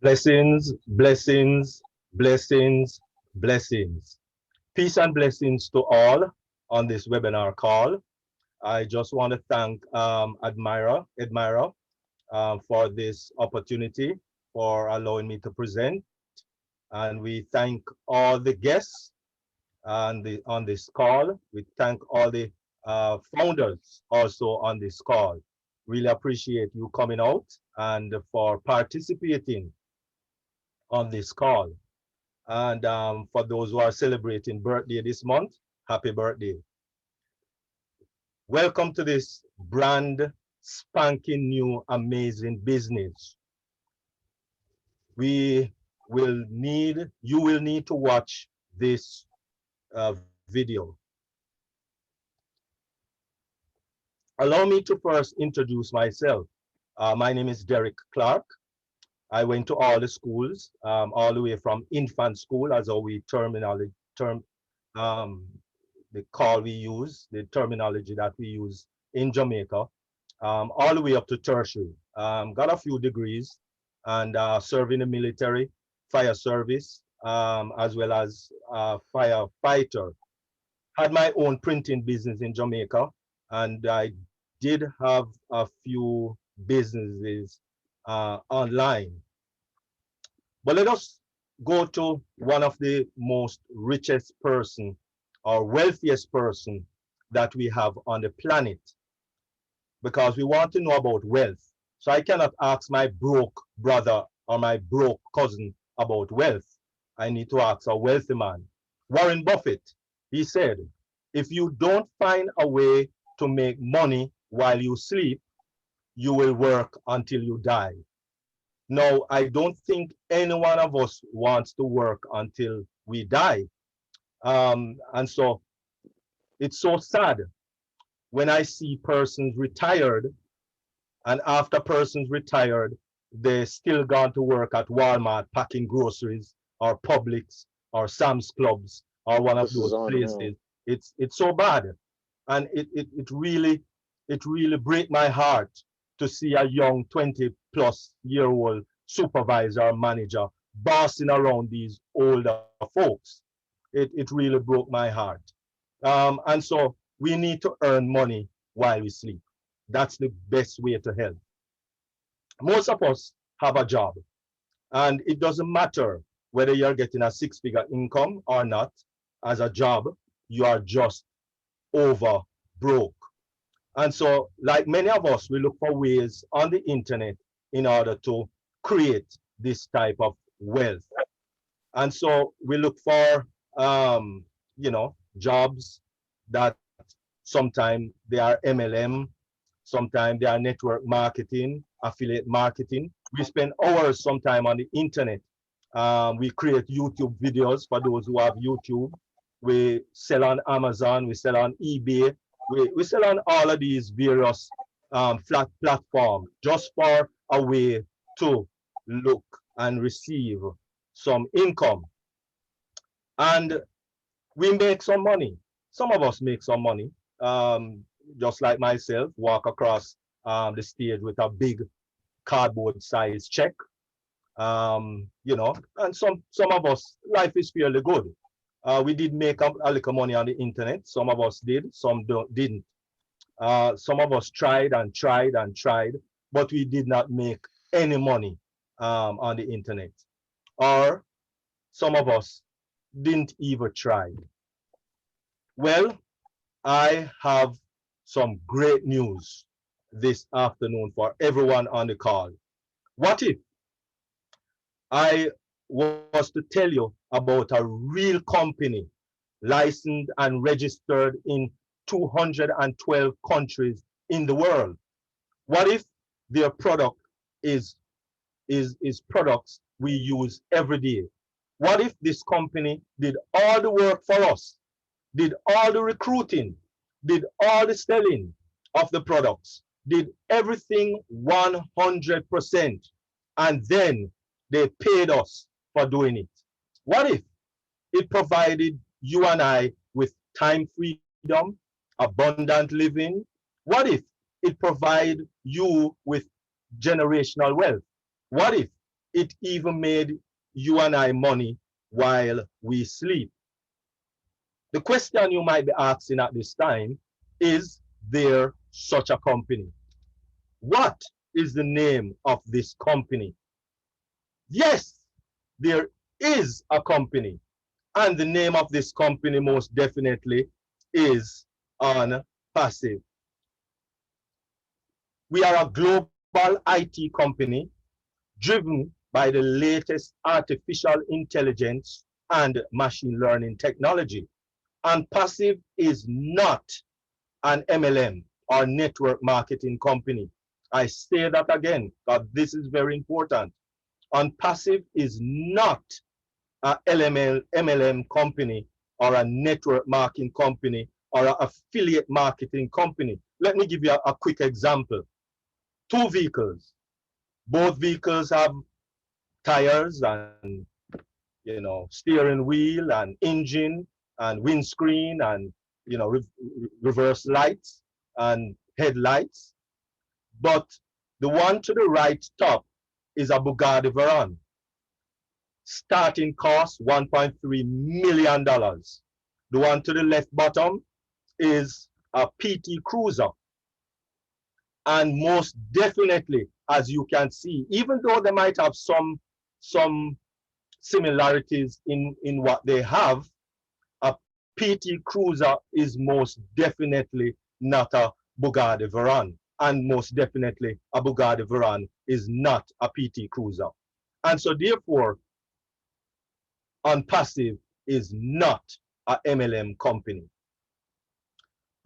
Blessings, blessings, blessings, blessings. Peace and blessings to all on this webinar call. I just want to thank Admira, for this opportunity, for allowing me to present. And we thank all the guests on this call. We thank all the founders also on this call. Really appreciate you coming out and for participating on this call. And for those who are celebrating birthday this month, happy birthday. Welcome to this brand spanking new amazing business. You will need to watch this video. Allow me to first introduce myself. My name is Derek Clark. I went to all the schools, all the way from infant school, as how we the call we use, the terminology that we use in Jamaica, all the way up to tertiary. Got a few degrees and served in the military, fire service, as well as firefighter. Had my own printing business in Jamaica, and I did have a few businesses online. But let us go to one of the most richest person or wealthiest person that we have on the planet, because we want to know about wealth. So I cannot ask my broke brother or my broke cousin about wealth. I need to ask a wealthy man. Warren Buffett, he said, if you don't find a way to make money while you sleep, you will work until you die. Now, I don't think any one of us wants to work until we die. And so it's so sad when I see persons retired, and after persons retired, they still gone to work at Walmart packing groceries or Publix or Sam's Clubs or one of those places. It's so bad. And it really break my heart to see a young 20-plus-year-old supervisor or manager bossing around these older folks. It really broke my heart. And so we need to earn money while we sleep. That's the best way to help. Most of us have a job, and it doesn't matter whether you're getting a six-figure income or not. As a job, you are just over broke. And so, like many of us, we look for ways on the internet in order to create this type of wealth. And so we look for, jobs that sometimes they are MLM, sometimes they are network marketing, affiliate marketing. We spend hours sometime on the internet. We create YouTube videos for those who have YouTube. We sell on Amazon, we sell on eBay, we sell on all of these various flat platforms just for a way to look and receive some income. And we make some money. Some of us make some money. Just like myself, walk across the stage with a big cardboard size check. And some of us, life is fairly good. We did make a little money on the internet. Some of us did, some didn't. Some of us tried and tried and tried, but we did not make any money on the internet. Or some of us didn't even try. Well, I have some great news this afternoon for everyone on the call. What if I was to tell you about a real company licensed and registered in 212 countries in the world? What if their product is products we use every day? What if this company did all the work for us, did all the recruiting, did all the selling of the products, did everything 100%, and then they paid us for doing it? What if it provided you and I with time freedom, abundant living? What if it provided you with generational wealth? What if It even made you and I money while we sleep. The question you might be asking at this time is there such a company? What is the name of this company? Yes, there is a company, and the name of this company most definitely is Onpassive. We are a global IT company driven by the latest artificial intelligence and machine learning technology. Onpassive is not an MLM or network marketing company. I say that again, because this is very important. Onpassive is not a MLM company or a network marketing company or an affiliate marketing company. Let me give you a quick example. Two vehicles. Both vehicles have tires and steering wheel and engine and windscreen and reverse lights and headlights. But the one to the right top is a Bugatti Veyron. Starting cost $1.3 million. The one to the left bottom is a PT Cruiser. And most definitely, as you can see, even though they might have some similarities in what they have, a PT Cruiser is most definitely not a Bugatti Veyron. And most definitely, a Bugatti Veyron is not a PT Cruiser. And so therefore, Onpassive is not a MLM company.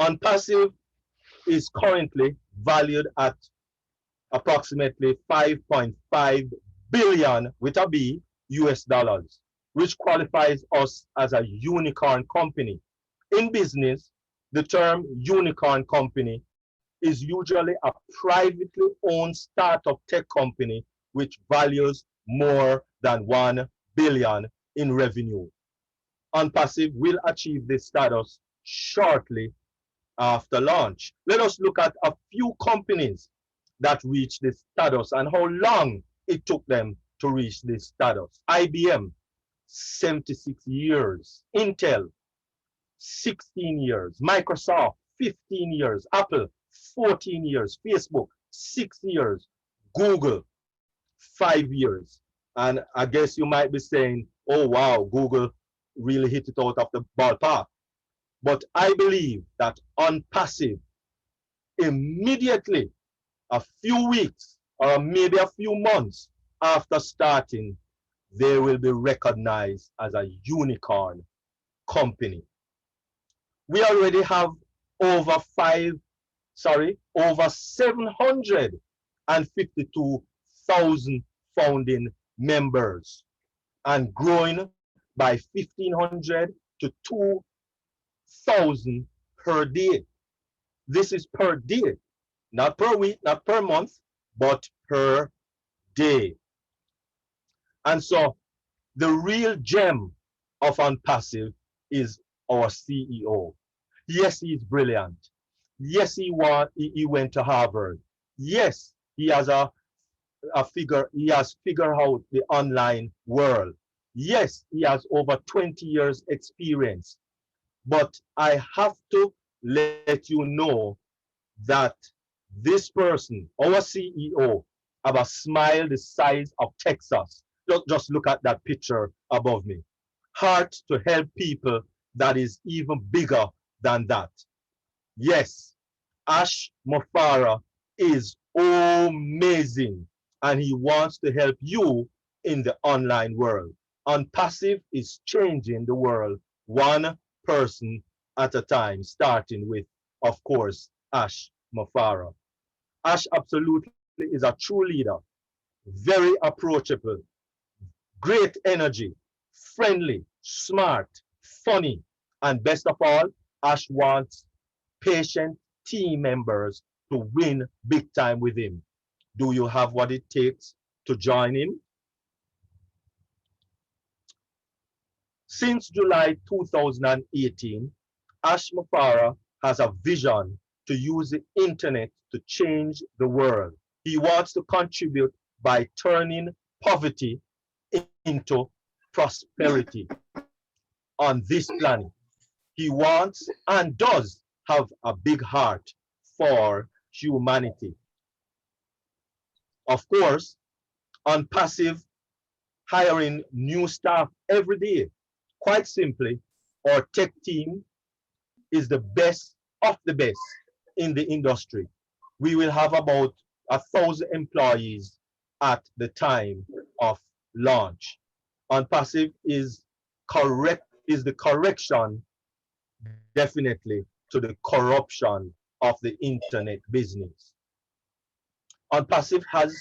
Onpassive is currently valued at approximately 5.5 billion with a B US dollars, which qualifies us as a unicorn company. In business, the term unicorn company is usually a privately owned startup tech company which values more than 1 billion in revenue. Onpassive will achieve this status shortly after launch. Let us look at a few companies that reached this status and how long it took them to reach this status. IBM, 76 years. Intel, 16 years. Microsoft, 15 years. Apple, 14 years. Facebook, 6 years. Google, 5 years. And I guess you might be saying, oh wow, Google really hit it out of the ballpark. But I believe that Onpassive, immediately, a few weeks or maybe a few months after starting, they will be recognized as a unicorn company. We already have over 752,000 founding members and growing by 1,500 to 2,000 per day. This is per day, not per week, not per month, but per day. And so the real gem of Onpassive is our CEO. Yes, he's brilliant. Yes, he went to Harvard. Yes, he has he has figured out the online world. Yes, he has over 20 years experience. But I have to let you know that this person, our CEO, have a smile the size of Texas. Just look at that picture above me. Heart to help people that is even bigger than that. Yes, Ash Mofara is amazing and he wants to help you in the online world. Onpassive is changing the world one person at a time, starting with, of course, Ash Mofara. Ash absolutely is a true leader, very approachable, great energy, friendly, smart, funny, and best of all, Ash wants patient team members to win big time with him. Do you have what it takes to join him? Since July 2018, Ash Mufara has a vision to use the internet to change the world. He wants to contribute by turning poverty into prosperity on this planet. He wants and does have a big heart for humanity. Of course, Onpassive hiring new staff every day. Quite simply, our tech team is the best of the best in the industry. We will have about 1,000 employees at the time of launch. Onpassive is the correction definitely to the corruption of the internet business. Onpassive has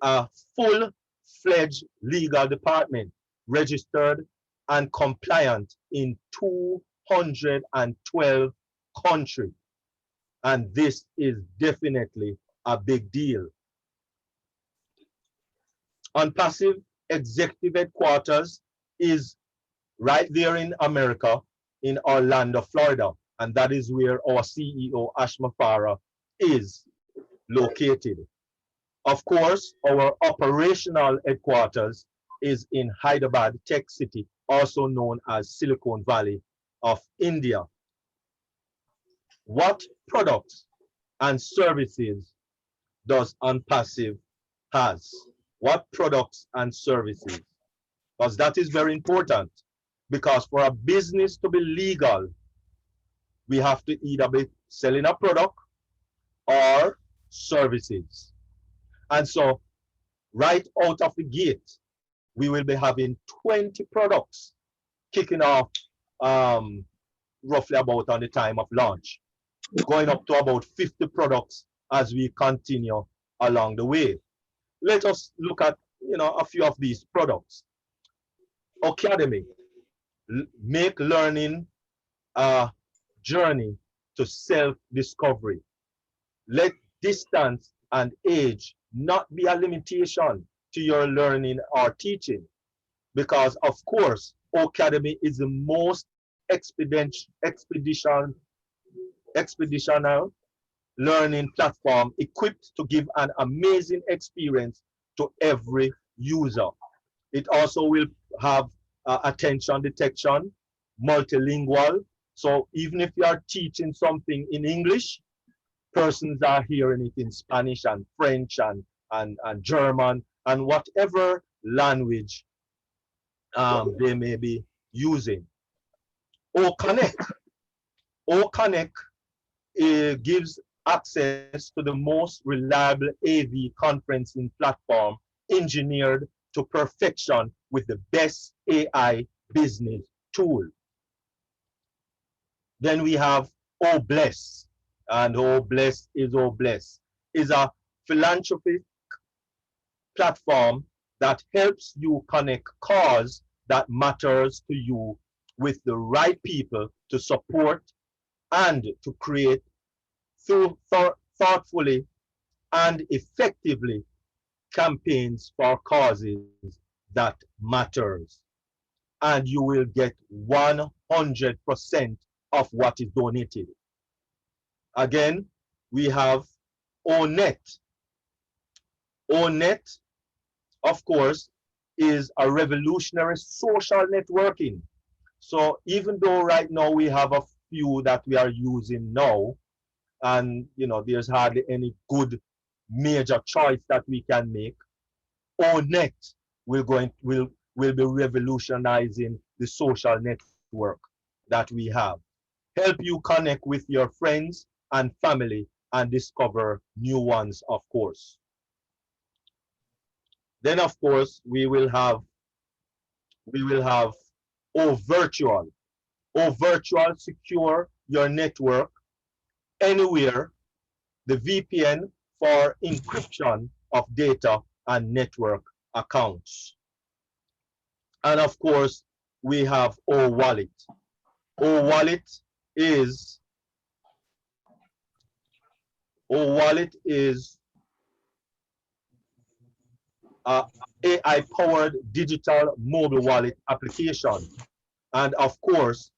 a full-fledged legal department registered and compliant in 212 countries. And this is definitely a big deal. Onpassive executive headquarters is right there in America, in Orlando, Florida. And that is where our CEO, Ash Mafara, is located. Of course, our operational headquarters is in Hyderabad Tech City, also known as Silicon Valley of India. What products and services does Onpassive has? What products and services? Because that is very important. Because for a business to be legal, we have to either be selling a product or services. And so right out of the gate, we will be having 20 products kicking off roughly about on the time of launch, going up to about 50 products as we continue along the way. Let us look at a few of these products. Academy, make learning a journey to self-discovery. Let distance and age not be a limitation to your learning or teaching, because of course Academy is the most expeditional learning platform equipped to give an amazing experience to every user. It also will have attention detection, multilingual. So even if you are teaching something in English, persons are hearing it in Spanish and French and German and whatever language they may be using. O-Connect. O-Connect gives access to the most reliable AV conferencing platform engineered to perfection with the best AI business tool. Then we have O-Bless, and O-Bless is a philanthropic platform that helps you connect cause that matters to you with the right people to support and to create through thoughtfully and effectively campaigns for causes that matters. And you will get 100% of what is donated. Again, we have ONET. ONET, of course, is a revolutionary social networking. So even though right now we have a few that we are using now, and there's hardly any good major choice that we can make, ONET will be revolutionizing the social network that we have. Help you connect with your friends and family and discover new ones, of course. Then of course we will have O-Virtual. O-Virtual secure your network anywhere, the VPN for encryption of data and network accounts. And of course we have O-Wallet. O-Wallet is AI-powered digital mobile wallet application. And of course,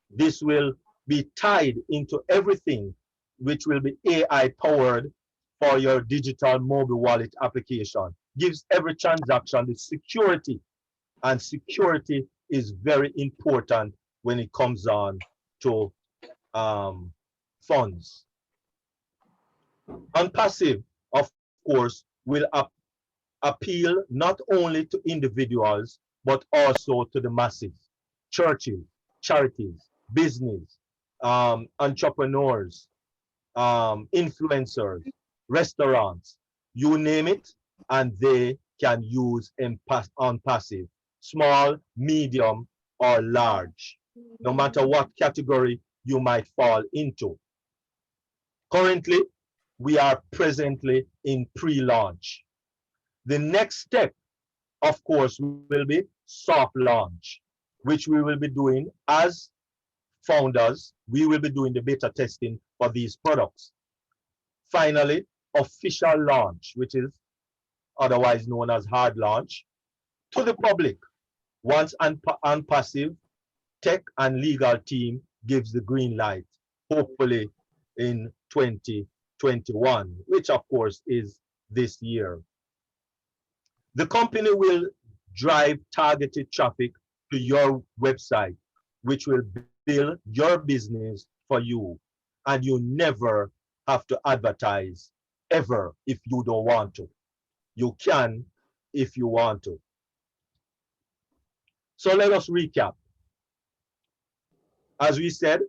this will be tied into everything which will be AI-powered for your digital mobile wallet application. gives every transaction the security, and security is very important when it comes on to funds. Onpassive, of course, will appeal not only to individuals, but also to the masses, churches, charities, business, entrepreneurs, influencers, restaurants, you name it, and they can use Onpassive, small, medium, or large, no matter what category you might fall into. Currently, we are presently in pre-launch. The next step, of course, will be soft launch, which we will be doing as founders. We will be doing the beta testing for these products. Finally, official launch, which is otherwise known as hard launch, to the public once Onpassive tech and legal team gives the green light, hopefully in 2021, which of course is this year. The company will drive targeted traffic to your website, which will build your business for you. And you never have to advertise ever if you don't want to. You can if you want to. So let us recap. As we said,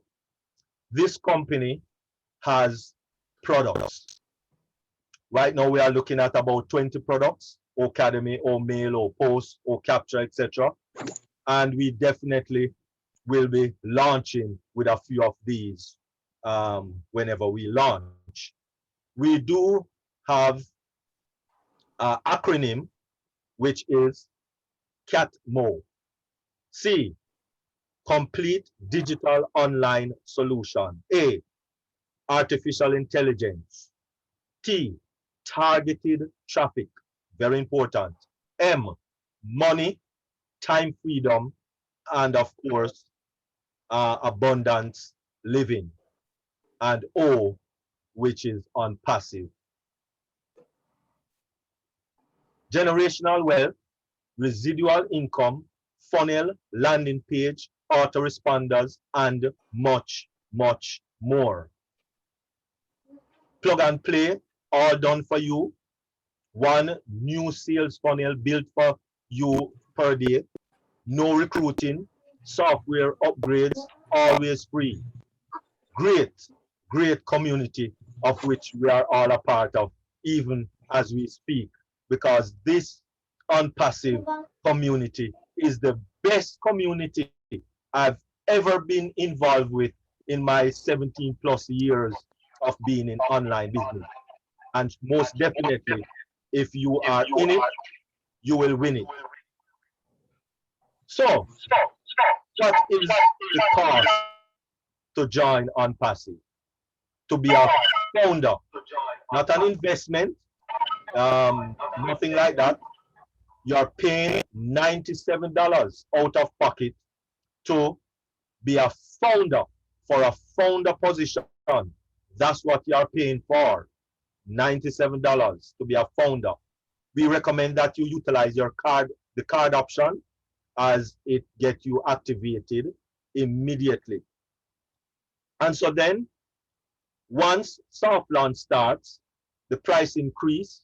this company has products. Right now we are looking at about 20 products, Academy, or Mail, or Post, or Capture, etc. And we definitely will be launching with a few of these whenever we launch. We do have an acronym, which is CATMO. C, complete digital online solution. A, artificial intelligence. T, targeted traffic, very important. M, money, time freedom, and of course, abundance living. And O, which is Onpassive. Generational wealth, residual income, funnel, landing page, autoresponders, and much, much more. Plug and play, all done for you. One new sales funnel built for you per day. No recruiting, software upgrades, always free. Great, great community of which we are all a part of, even as we speak, because this Onpassive community is the best community I've ever been involved with in my 17 plus years of being in online business. And most definitely, if you are in it, you will win it. So, what is the cost to join Onpassive? To be a founder, not an investment, nothing like that. You're paying $97 out of pocket to be a founder, for a founder position. That's what you're paying for, $97 to be a founder. We recommend that you utilize your card, the card option, as it gets you activated immediately. And so then, once soft launch starts, the price increase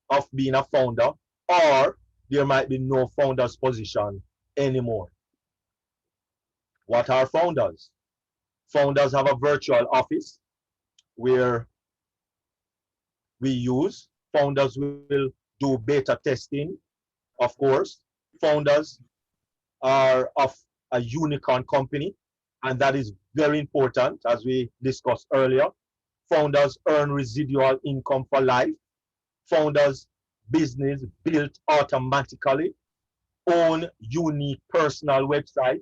of being a founder, or there might be no founder's position anymore. What are founders? Founders have a virtual office where we use. Founders will do beta testing, of course. Founders are of a unicorn company, and that is very important, as we discussed earlier. Founders earn residual income for life. Founders' business built automatically, own unique personal website,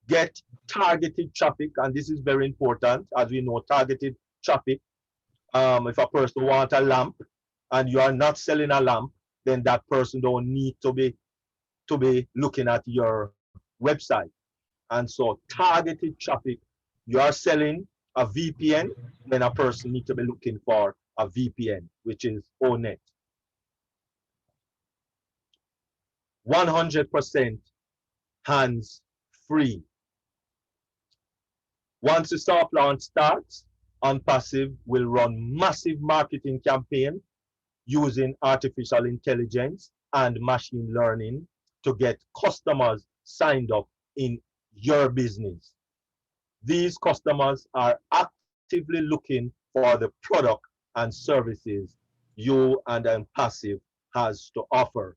get targeted traffic, and this is very important. As we know, targeted traffic, if a person wants a lamp and you are not selling a lamp, then that person don't need to be looking at your website. And so targeted traffic, you are selling a VPN, then a person needs to be looking for a VPN, which is ONET. 100% hands free. Once the soft launch starts, Onpassive will run massive marketing campaign using artificial intelligence and machine learning to get customers signed up in your business. These customers are actively looking for the product and services you and Onpassive has to offer.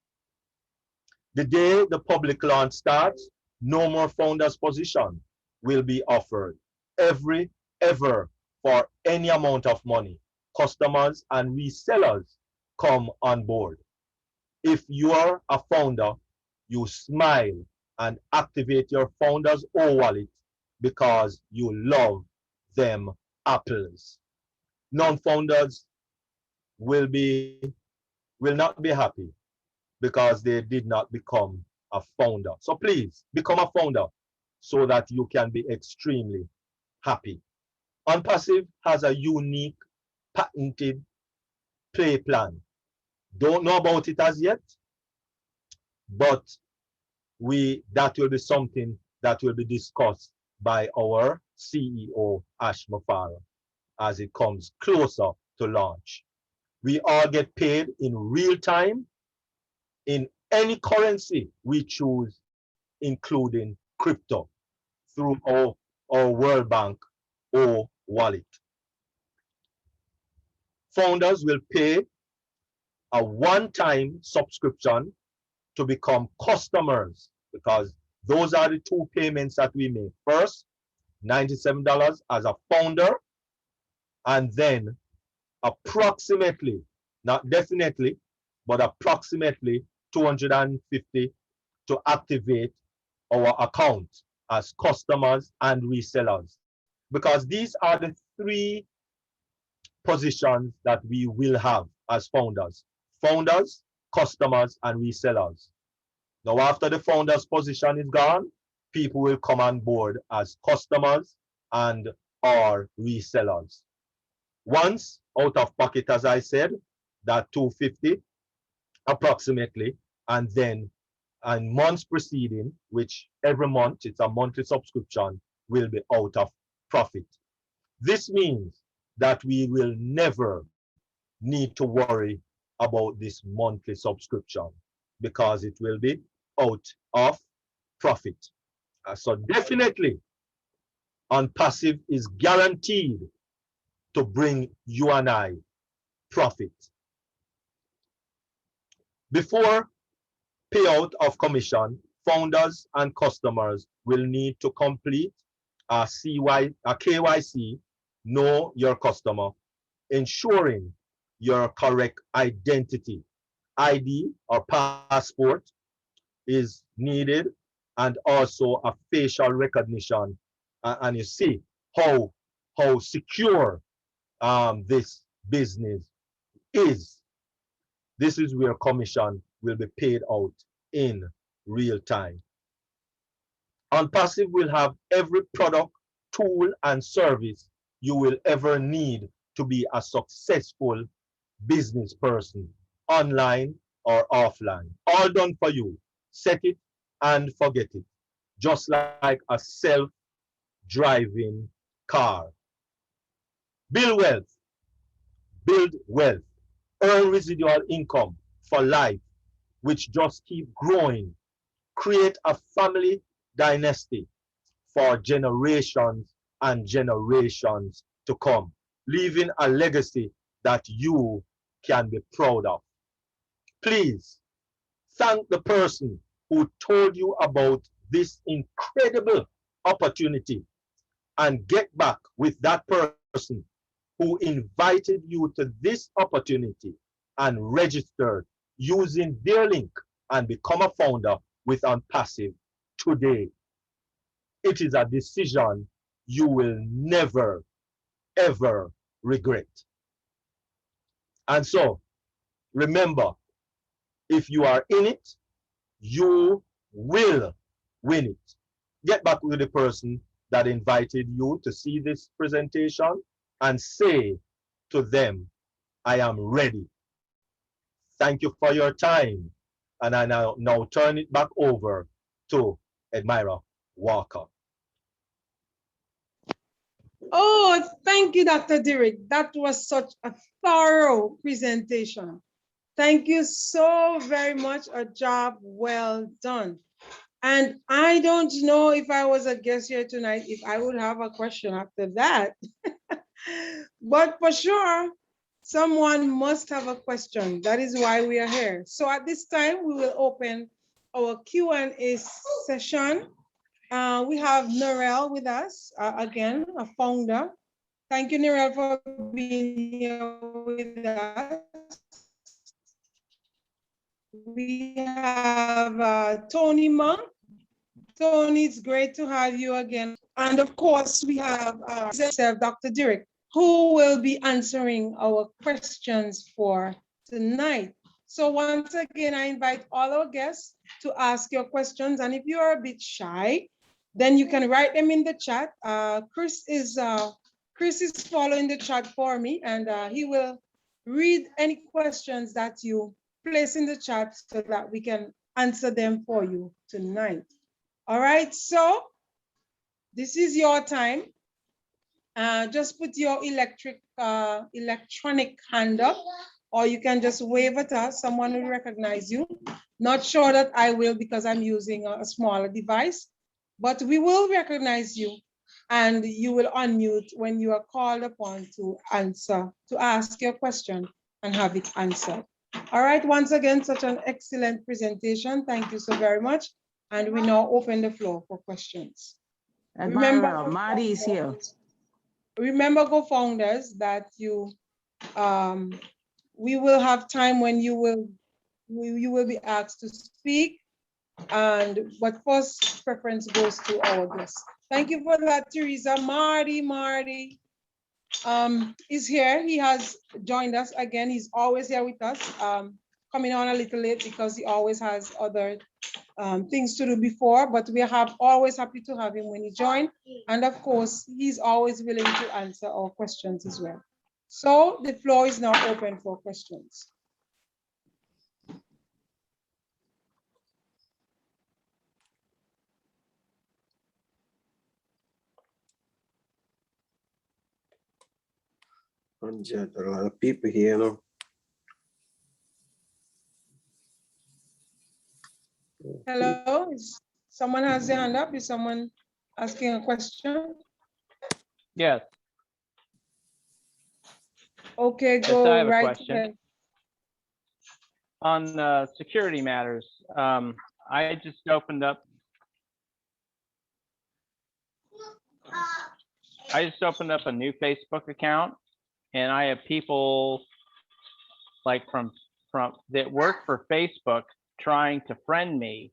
The day the public launch starts, no more founders position will be offered. Ever, for any amount of money, customers and resellers come on board. If you are a founder, you smile and activate your founder's O wallet because you love them apples. Non-founders will be will not be happy because they did not become a founder. So please become a founder so that you can be extremely happy. Onpassive has a unique patented play plan. Don't know about it as yet, but that will be something that will be discussed by our CEO, Ash Mafara, as it comes closer to launch. We all get paid in real time in any currency we choose, including crypto, through our World Bank or wallet. Founders will pay a one-time subscription to become customers, because those are the two payments that we make. First, $97 as a founder, and then approximately, not definitely, but approximately $250 to activate our account as customers and resellers. Because these are the three positions that we will have as founders. Founders, customers, and resellers. Now, after the founder's position is gone, people will come on board as customers and or resellers. Once out of pocket, as I said, that $250 approximately, and then and months preceding, which every month it's a monthly subscription, will be out of profit. This means that we will never need to worry about this monthly subscription because it will be out of profit. So definitely, Onpassive is guaranteed to bring you and I profit. Before payout of commission, founders and customers will need to complete a KYC, know your customer, ensuring your correct identity. ID or passport is needed, and also a facial recognition. And you see how secure this business is. This is where commission will be paid out in real time. Onpassive will have every product, tool, and service you will ever need to be a successful business person, online or offline. All done for you. Set it and forget it. Just like a self-driving car. Build wealth, earn residual income for life, which just keep growing. Create a family dynasty for generations and generations to come, leaving a legacy that you can be proud of. Please thank the person who told you about this incredible opportunity, and get back with that person who invited you to this opportunity and registered using their link and become a founder with Onpassive today. It is a decision you will never, ever regret. And so, remember, if you are in it, you will win it. Get back with the person that invited you to see this presentation and say to them, I am ready. Thank you for your time And I now turn it back over to Admiral Walker. Oh, thank you, Dr. Derek. That was such a thorough presentation. Thank you so very much. A job well done. And I don't know if I was a guest here tonight, if I would have a question after that. But for sure, someone must have a question. That is why we are here. So at this time, we will open our Q&A session. We have Narelle with us, again, a founder. Thank you, Narelle, for being here with us. We have Tony Monk. Tony, it's great to have you again. And of course, we have Dr. Derek, who will be answering our questions for tonight. So once again, I invite all our guests to ask your questions. And if you are a bit shy, then you can write them in the chat. Chris is following the chat for me, and he will read any questions that you place in the chat so that we can answer them for you tonight. All right, so this is your time. Just put your electronic hand up, or you can just wave at us. Someone will recognize you. Not sure that I will because I'm using a smaller device, but we will recognize you, and you will unmute when you are called upon to ask your question and have it answered. All right, once again, such an excellent presentation. Thank you so very much. And we now open the floor for questions. Remember, Marty is here. Remember, co-founders, that we will have time when you will be asked to speak, but first preference goes to our guests. Thank you for that, Teresa. Marty is here. He has joined us again. He's always here with us. Coming on a little late because he always has other things to do before, but we are always happy to have him when he joins. And of course, he's always willing to answer our questions as well. So the floor is now open for questions. There are a lot of people here now. Hello, someone has their hand up? Is someone asking a question? Yes. Okay, Yes, go I have a right question. ahead. On security matters, I just opened up a new Facebook account, and I have people like from that work for Facebook trying to friend me.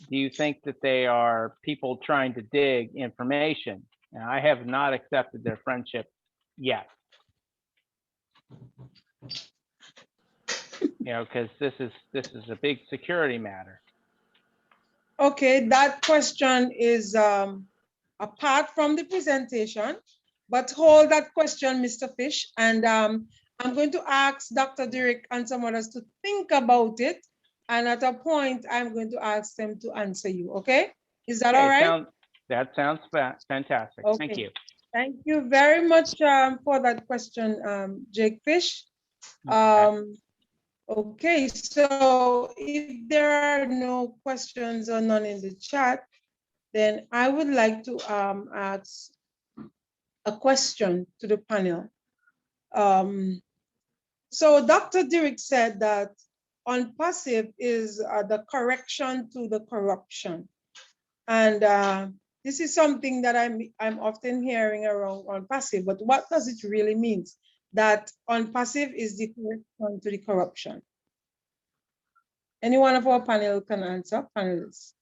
Do you think that they are people trying to dig information? And I have not accepted their friendship yet. Because this is a big security matter. Okay, that question is apart from the presentation, but hold that question, Mr. Fish, and I'm going to ask Dr. Derek and some others to think about it, and at a point, I'm going to ask them to answer you, okay? Is that all right? That sounds fantastic. Okay. Thank you. Thank you very much for that question, Jake Fish. Okay, so if there are no questions or none in the chat, then I would like to ask a question to the panel. So Dr. Derek said that Onpassive is the correction to the corruption. And this is something that I'm often hearing around Onpassive, but what does it really mean? That Onpassive is the correction to the corruption? Any one of our panel can answer, panelists.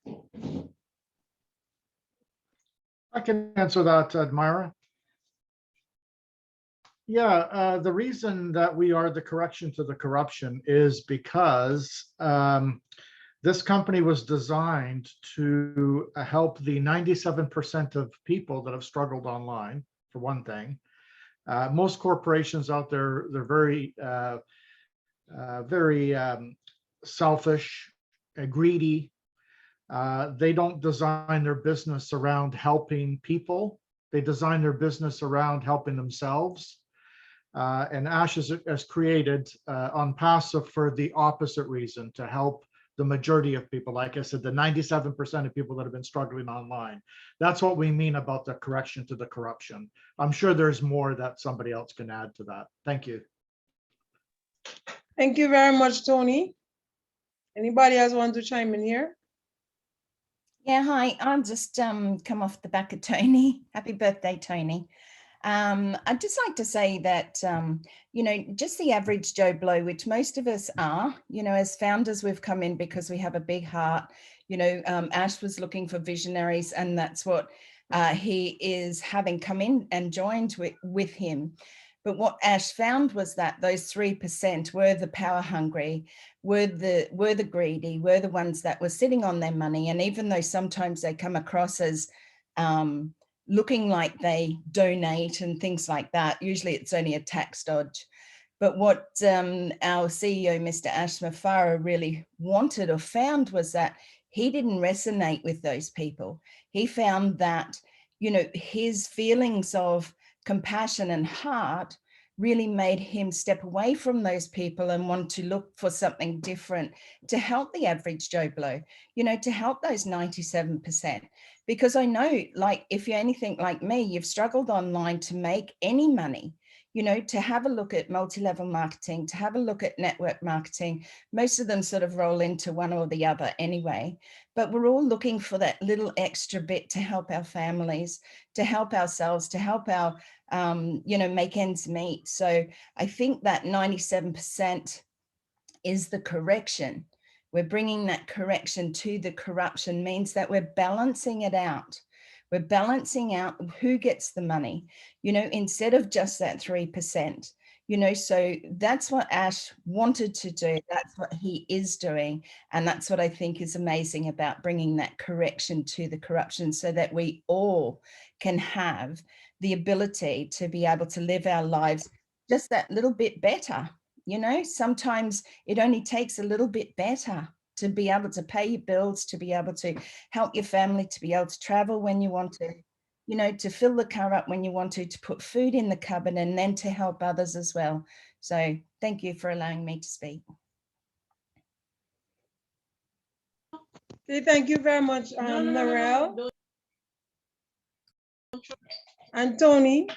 I can answer that, Admira. Yeah, the reason that we are the correction to the corruption is because this company was designed to help the 97% of people that have struggled online, for one thing. Most corporations out there, they're very selfish, greedy. They don't design their business around helping people. They design their business around helping themselves. And Ash has created Onpassive for the opposite reason, to help the majority of people. Like I said, the 97% of people that have been struggling online. That's what we mean about the correction to the corruption. I'm sure there's more that somebody else can add to that. Thank you. Thank you very much, Tony. Anybody else want to chime in here? Yeah, hi. I'll just come off the back of Tony. Happy birthday, Tony. I'd just like to say that, you know, just the average Joe Blow, which most of us are, you know, as founders, we've come in because we have a big heart. You know, Ash was looking for visionaries, and that's what he is, having come in and joined with him. But what Ash found was that those 3% were the power hungry, were the greedy, were the ones that were sitting on their money. And even though sometimes they come across as looking like they donate and things like that, usually it's only a tax dodge. But what our CEO, Mr. Ash Mafara, really wanted or found was that he didn't resonate with those people. He found that, you know, his feelings of compassion and heart really made him step away from those people and want to look for something different to help the average Joe Blow, you know, to help those 97%. Because I know, like, if you're anything like me, you've struggled online to make any money, you know, to have a look at multi-level marketing, to have a look at network marketing. Most of them sort of roll into one or the other anyway, but we're all looking for that little extra bit to help our families, to help ourselves, to help our, you know, make ends meet. So I think that 97% is the correction. We're bringing that correction to the corruption, means that we're balancing it out. We're balancing out who gets the money, you know, instead of just that 3%, you know. So that's what Ash wanted to do. That's what he is doing. And that's what I think is amazing about bringing that correction to the corruption, so that we all can have the ability to be able to live our lives just that little bit better. You know, sometimes it only takes a little bit better to be able to pay your bills, to be able to help your family, to be able to travel when you want to, you know, to fill the car up when you want to put food in the cupboard, and then to help others as well. So thank you for allowing me to speak. Okay, thank you very much, Narelle. And Tony,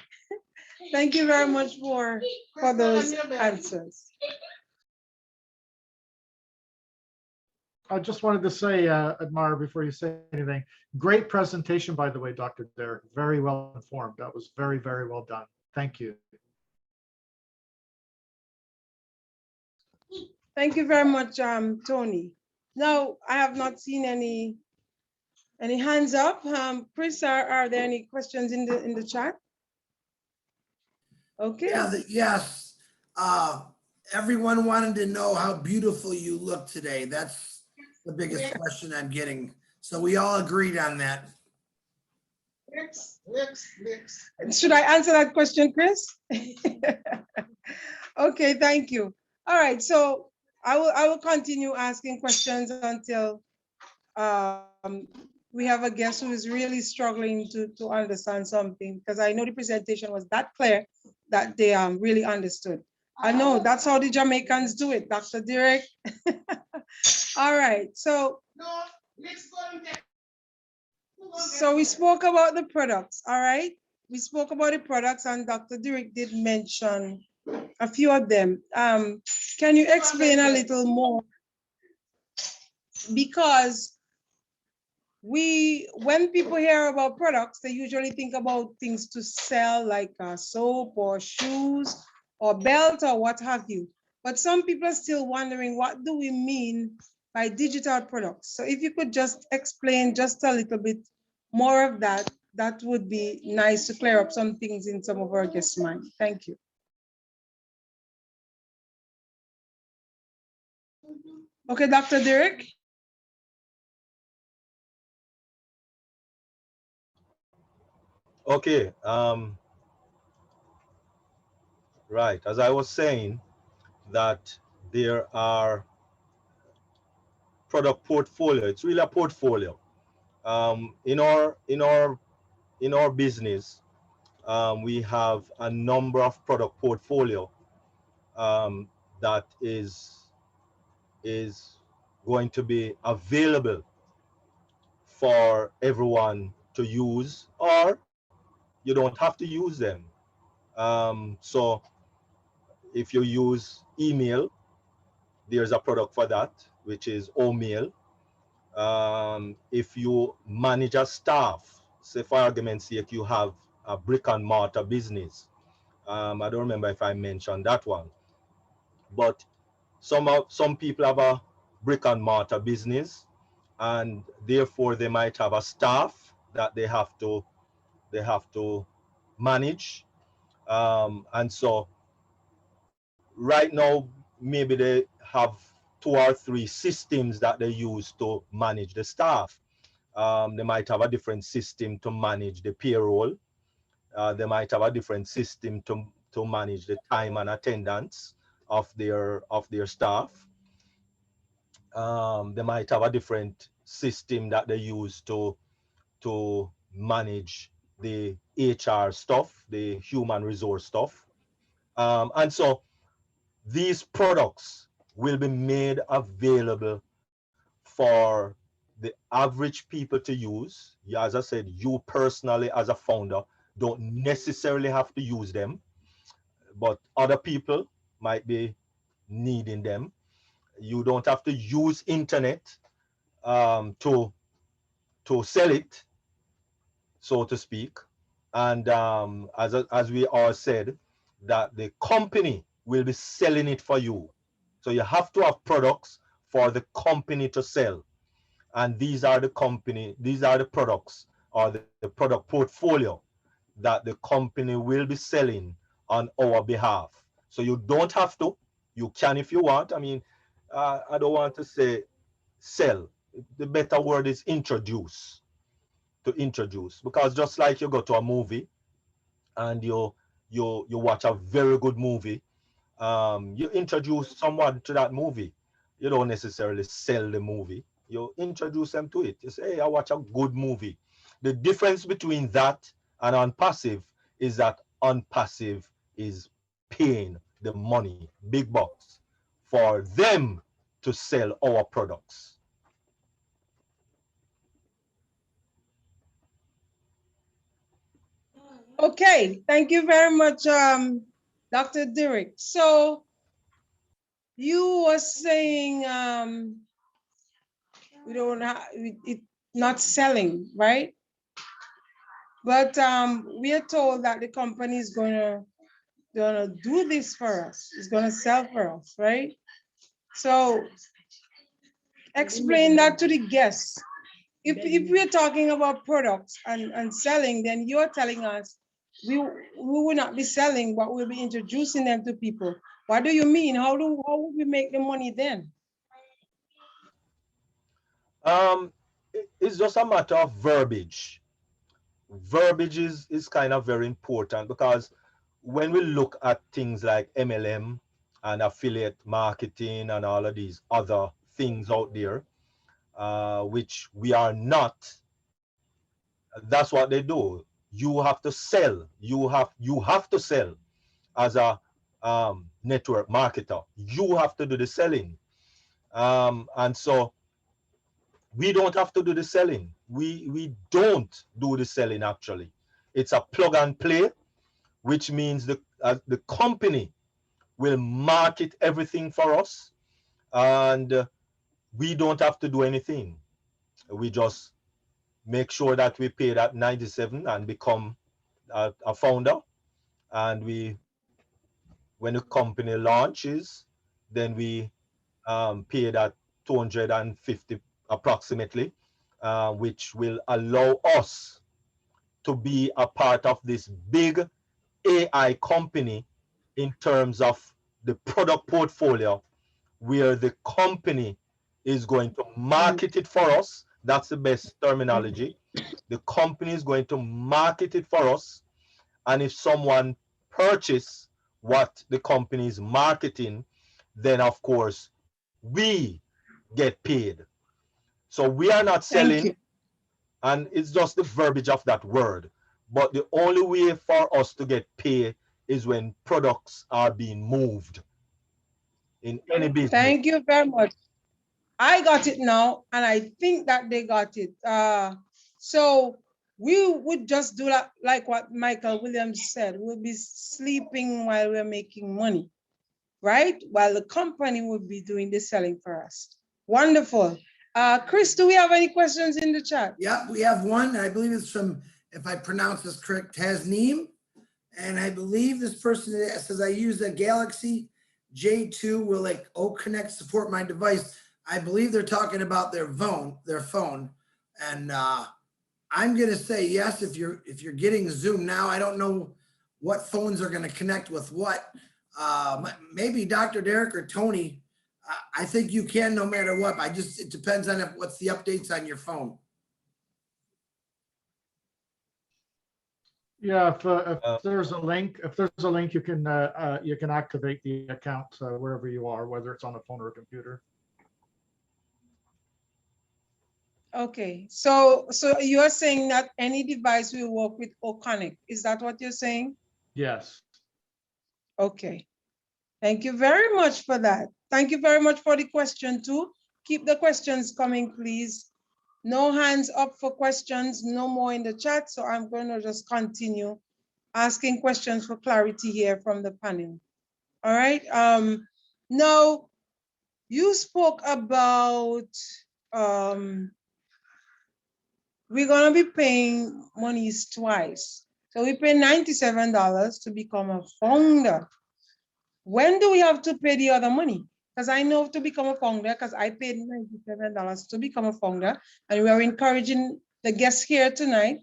thank you very much for those answers. I just wanted to say, Admire, before you say anything, great presentation, by the way, Dr. Derek. Very well informed. That was very, very well done. Thank you. Thank you very much, Tony. Now, I have not seen any hands up. Chris, are there any questions in the chat? Okay. Yeah, yes. Everyone wanted to know how beautiful you look today. That's the biggest question I'm getting. So we all agreed on that. Should I answer that question, Chris? Okay, thank you. All right, so I will continue asking questions until we have a guest who is really struggling to understand something, because I know the presentation was that clear that they really understood. I know that's how the Jamaicans do it, Dr. Derek. All right, so we spoke about the products. All right, we spoke about the products, and Dr. Derek did mention a few of them. Can you explain a little more? Because when people hear about products, they usually think about things to sell, like soap or shoes or belt or what have you. But some people are still wondering, what do we mean by digital products? So if you could just explain just a little bit more of that, that would be nice to clear up some things in some of our guests' mind. Thank you. Okay, Dr. Derek. Okay. Right. As I was saying, that there are product portfolio. It's really a portfolio. In our business, we have a number of product portfolio that is going to be available for everyone to use, or you don't have to use them. So if you use email, there's a product for that, which is Omail. If you manage a staff, say for argument's sake, you have a brick and mortar business. I don't remember if I mentioned that one, but some people have a brick and mortar business, and therefore they might have a staff that they have to manage. And so right now, maybe they have 2 or 3 systems that they use to manage the staff. They might have a different system to manage the payroll. They might have a different system to manage the time and attendance of their staff. They might have a different system that they use to manage the HR stuff, the human resource stuff. And so these products will be made available for the average people to use. Yeah, as I said, you personally as a founder don't necessarily have to use them, but other people might be needing them. You don't have to use internet to sell it, so to speak. And as we all said, that the company will be selling it for you. So you have to have products for the company to sell. And these are the products, or the product portfolio that the company will be selling on our behalf. So you don't have to, you can if you want. I mean, I don't want to say sell. The better word is introduce. To introduce, because just like you go to a movie and you watch a very good movie, you introduce someone to that movie. You don't necessarily sell the movie. You introduce them to it. You say, hey, I watch a good movie. The difference between that and Onpassive is that Onpassive is paying the money, big bucks, for them to sell our products. Okay, thank you very much, Dr. Derek. So you were saying we don't have it not selling, right? But we are told that the company is gonna do this for us. It's gonna sell for us, right? So explain that to the guests. If we're talking about products and selling, then you're telling us we will not be selling, but we'll be introducing them to people. What do you mean? How would we make the money then? It's just a matter of verbiage. Verbiage is kind of very important, because when we look at things like MLM and affiliate marketing and all of these other things out there, which we are not, that's what they do. You have to sell. You have to sell as a network marketer. You have to do the selling. And so we don't have to do the selling. We don't do the selling actually. It's a plug and play, which means the company will market everything for us, and we don't have to do anything. We just make sure that we pay that 97 and become a founder, and when the company launches, then we pay that 250 approximately, which will allow us to be a part of this big AI company in terms of the product portfolio, where the company is going to market it for us. That's the best terminology. The company is going to market it for us. And if someone purchase what the company is marketing, then of course we get paid. So we are not Thank selling, you. and it's just the verbiage of that word. But the only way for us to get paid is when products are being moved in any business. Thank you very much. I got it now, and I think that they got it. So we would just do that, like what Michael Williams said. We'll be sleeping while we're making money, right? While the company would be doing the selling for us. Wonderful. Chris, do we have any questions in the chat? Yeah, we have one. I believe it's from, if I pronounce this correct, Tasneem. And I believe this person says, I use a Galaxy J2. Will like Connect support my device? I believe they're talking about their phone. And I'm gonna say yes, if you're getting Zoom now. I don't know what phones are gonna connect with what. Maybe Dr. Derek or Tony. I think you can no matter what. It depends on what's the updates on your phone. Yeah, if there's a link, you can activate the account wherever you are, whether it's on a phone or a computer. Okay, so you are saying that any device will work with Connect. Is that what you're saying? Yes. Okay. Thank you very much for that. Thank you very much for the question too. Keep the questions coming, please. No hands up for questions, no more in the chat. So I'm going to just continue asking questions for clarity here from the panel. All right. Now, you spoke about we're going to be paying monies twice. So we pay $97 to become a founder. When do we have to pay the other money? Because I know to become a founder, because I paid $97 to become a founder, and we are encouraging the guests here tonight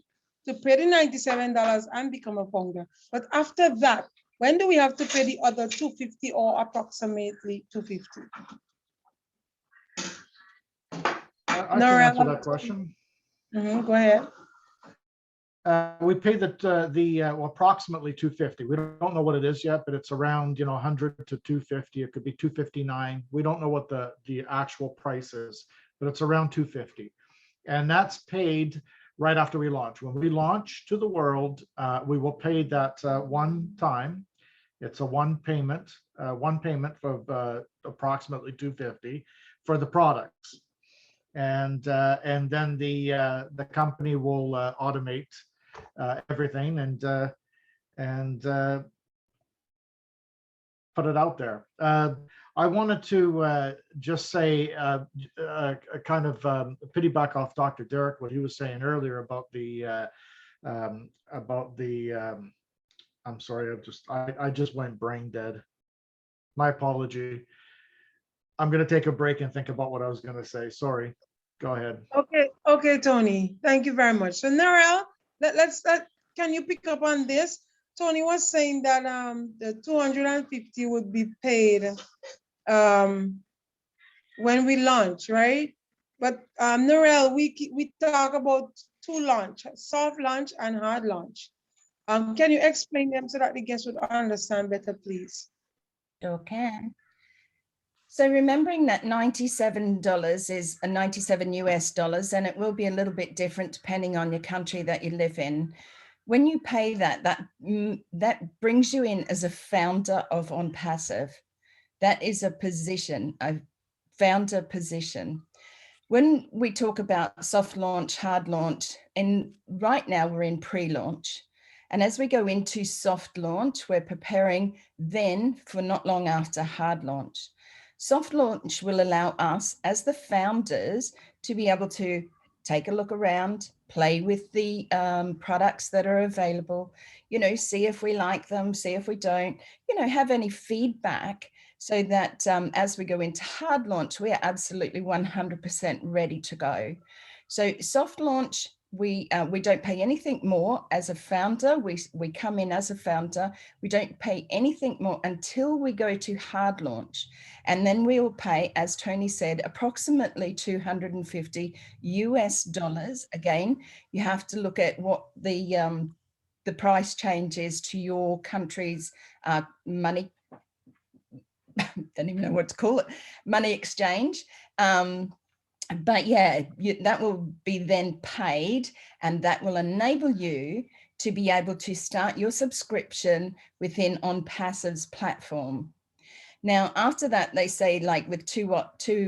to pay the $97 and become a founder. But after that, when do we have to pay the other $250 or approximately $250? I can answer that question. Go ahead. We pay well, approximately $250. We don't know what it is yet, but it's around 100 to 250. It could be 259. We don't know what the actual price is, but it's around 250, and that's paid right after we launch. When we launch to the world, we will pay that one time. It's a one payment for approximately 250 for the products, and then the company will automate everything and put it out there. I wanted to just say a kind of piggyback off Dr. Derek, what he was saying earlier about the I'm sorry, I just went brain dead. My apology. I'm going to take a break and think about what I was going to say. Sorry. Go ahead. Okay, Tony. Thank you very much. So Narelle, can you pick up on this? Tony was saying that the 250 would be paid when we launch, right? But Narelle, we talk about two launch, soft launch and hard launch. Can you explain them so that the guests would understand better, please? Sure can. So remembering that $97 is a 97 US dollars, and it will be a little bit different depending on your country that you live in. When you pay that brings you in as a founder of Onpassive. That is a position, a founder position. When we talk about soft launch, hard launch, and right now we're in pre-launch. And as we go into soft launch, we're preparing then for not long after hard launch. Soft launch will allow us as the founders to be able to take a look around, play with the products that are available, see if we like them, see if we don't, have any feedback, so that as we go into hard launch, we are absolutely 100% ready to go. So soft launch, we don't pay anything more as a founder. We come in as a founder. We don't pay anything more until we go to hard launch. And then we will pay, as Tony said, approximately 250 US dollars. Again, you have to look at what the price change is to your country's money. Don't even know what to call it, money exchange. but yeah, that will be then paid, and that will enable you to be able to start your subscription within Onpassive's platform. Now, after that, they say, like, with two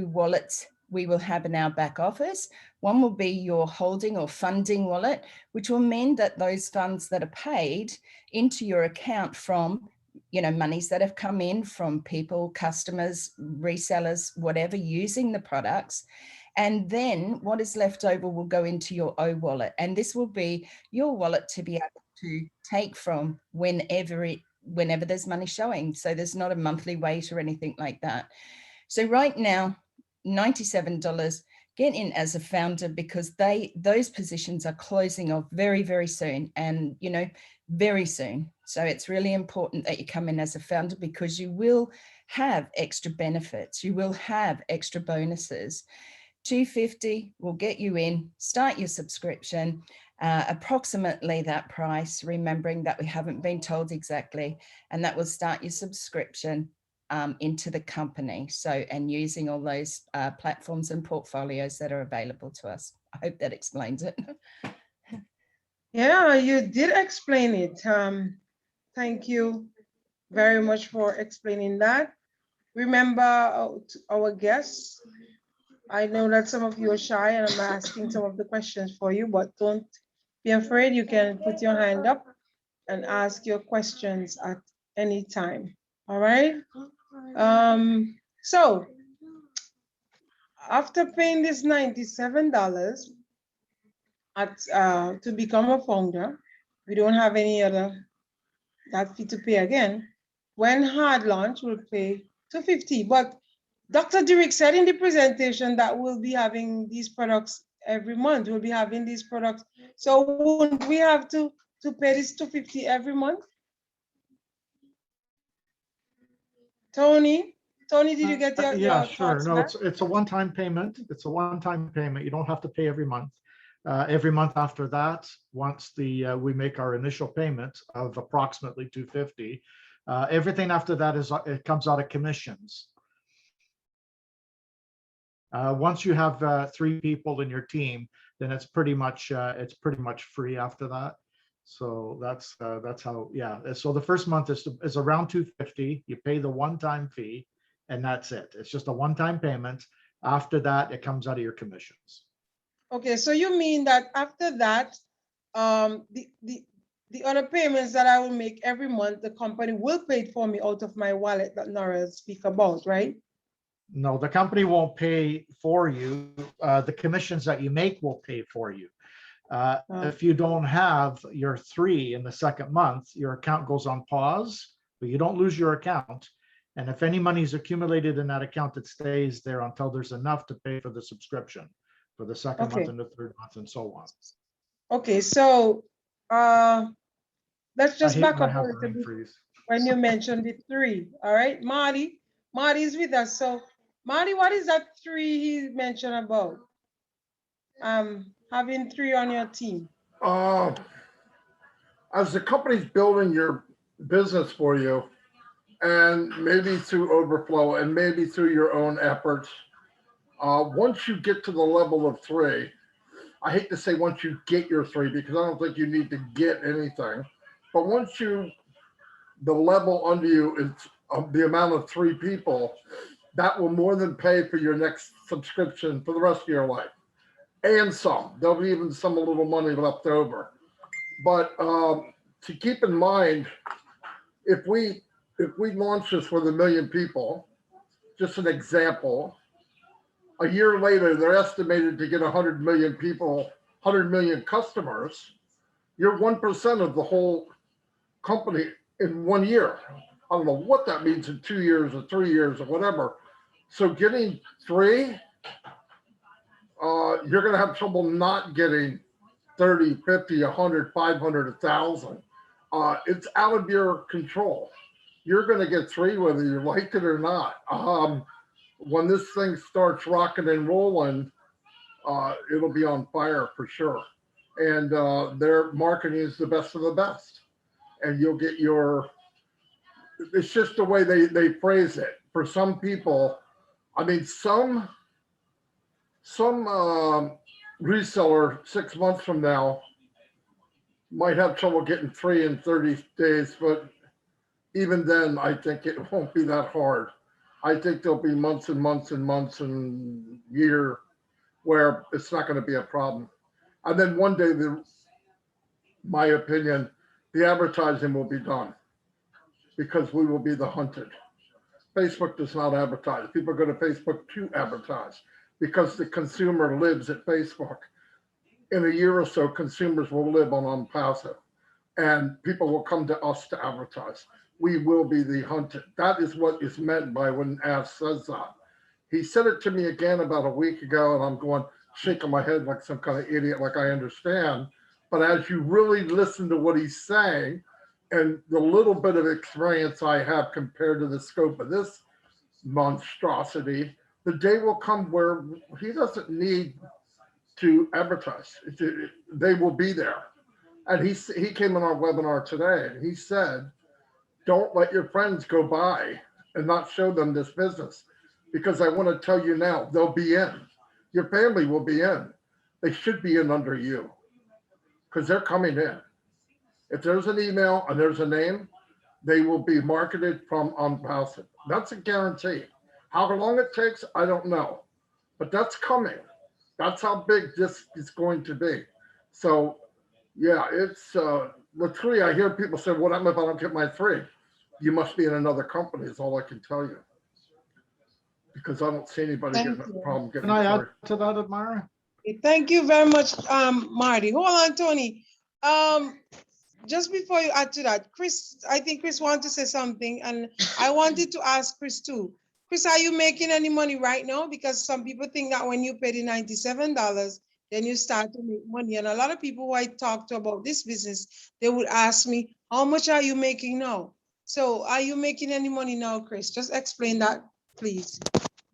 wallets we will have in our back office. One will be your holding or funding wallet, which will mean that those funds that are paid into your account from, you know, monies that have come in from people, customers, resellers, whatever, using the products. And then what is left over will go into your O wallet. And this will be your wallet to be able to take from whenever there's money showing. So there's not a monthly wait or anything like that. So right now, $97, get in as a founder, because those positions are closing off very, very soon, and, you know, very soon. So it's really important that you come in as a founder, because you will have extra benefits. You will have extra bonuses. $250 will get you in, start your subscription, approximately that price, remembering that we haven't been told exactly, and that will start your subscription into the company. So, and using all those platforms and portfolios that are available to us. I hope that explains it. Yeah, you did explain it. Thank you very much for explaining that. Remember our guests. I know that some of you are shy and I'm asking some of the questions for you, but don't be afraid. You can put your hand up and ask your questions at any time. All right. So after paying this $97 to become a founder, we don't have any other that fee to pay again. When hard launch, we'll pay $250. But Dr. Derek said in the presentation that we'll be having these products every month. We'll be having these products. So wouldn't we have to pay this $250 every month? Tony, did you get your Yeah, sure. thoughts No, back? it's a one-time payment. It's a one-time payment. You don't have to pay every month. Every month after that, once we make our initial payment of approximately $250, everything after that it comes out of commissions. Once you have 3 people in your team, then it's pretty much free after that. So that's how, yeah. So the first month is around $250. You pay the one-time fee, and that's it. It's just a one-time payment. After that, it comes out of your commissions. Okay, so you mean that after that, the other payments that I will make every month, the company will pay it for me out of my wallet that Nora speak about, right? No, the company won't pay for you. The commissions that you make will pay for you. If you don't have your 3 in the second month, your account goes on pause, but you don't lose your account. And if any money is accumulated in that account, it stays there until there's enough to pay for the subscription for the second month and the third month and so on. Okay, so let's just back up a little bit when you mentioned the 3. All right, Marty is with us. So Marty, what is that 3 he mentioned about? Having 3 on your team. As the company's building your business for you, and maybe through overflow and maybe through your own efforts, once you get to the level of 3, I hate to say once you get your 3, because I don't think you need to get anything, but once the level under you is the amount of 3 people, that will more than pay for your next subscription for the rest of your life. And some, there'll be even some a little money left over. But to keep in mind, if we launch this with 1 million people, just an example, a year later, they're estimated to get 100 million people, 100 million customers. You're 1% of the whole company in 1 year. I don't know what that means in 2 years or 3 years or whatever. So getting 3, you're going to have trouble not getting 30, 50, 100, 500, 1,000. It's out of your control. You're going to get 3 whether you like it or not. When this thing starts rocking and rolling, it'll be on fire for sure. And their marketing is the best of the best. And you'll get it's just the way they phrase it. For some people, I mean, some some reseller 6 months from now might have trouble getting free in 30 days, but even then, I think it won't be that hard. I think there'll be months and months and months and year where it's not going to be a problem. And then one day, my opinion, the advertising will be done because we will be the hunted. Facebook does not advertise. People go to Facebook to advertise because the consumer lives at Facebook. In a year or so, consumers will live on Onpassive and people will come to us to advertise. We will be the hunted. That is what is meant by when Ash says that. He said it to me again about a week ago, and I'm going, shaking my head like some kind of idiot, like I understand. But as you really listen to what he's saying, and the little bit of experience I have compared to the scope of this monstrosity, the day will come where he doesn't need to advertise. They will be there. And he came in our webinar today and he said, don't let your friends go by and not show them this business, because I want to tell you now, they'll be in. Your family will be in. They should be in under you because they're coming in. If there's an email and there's a name, they will be marketed from Onpassive. That's a guarantee. How long it takes, I don't know, but that's coming. That's how big this is going to be. So yeah, it's the three. I hear people say, what happens if I don't get my three? You must be in another company is all I can tell you. Because I don't see anybody getting a problem getting Can I add three. to that, Admira? Thank you very much, Marty. Hold on, Tony. Just before you add to that, Chris, I think Chris wanted to say something, and I wanted to ask Chris too. Chris, are you making any money right now? Because some people think that when you pay the $97, then you start to make money. And a lot of people who I talk to about this business, they would ask me, how much are you making now? So are you making any money now, Chris? Just explain that, please.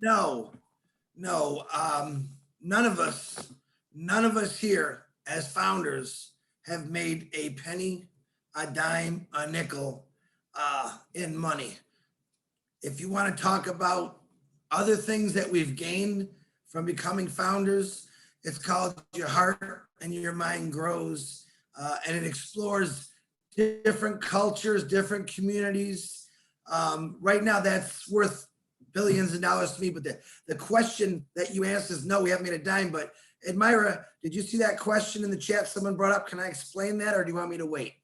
No, no, none of us here as founders have made a penny, a dime, a nickel in money. If you want to talk about other things that we've gained from becoming founders, it's called your heart and your mind grows, and it explores different cultures, different communities. Right now, that's worth billions of dollars to me, but the question that you asked is no, we haven't made a dime. But Admira, did you see that question in the chat someone brought up? Can I explain that, or do you want me to wait?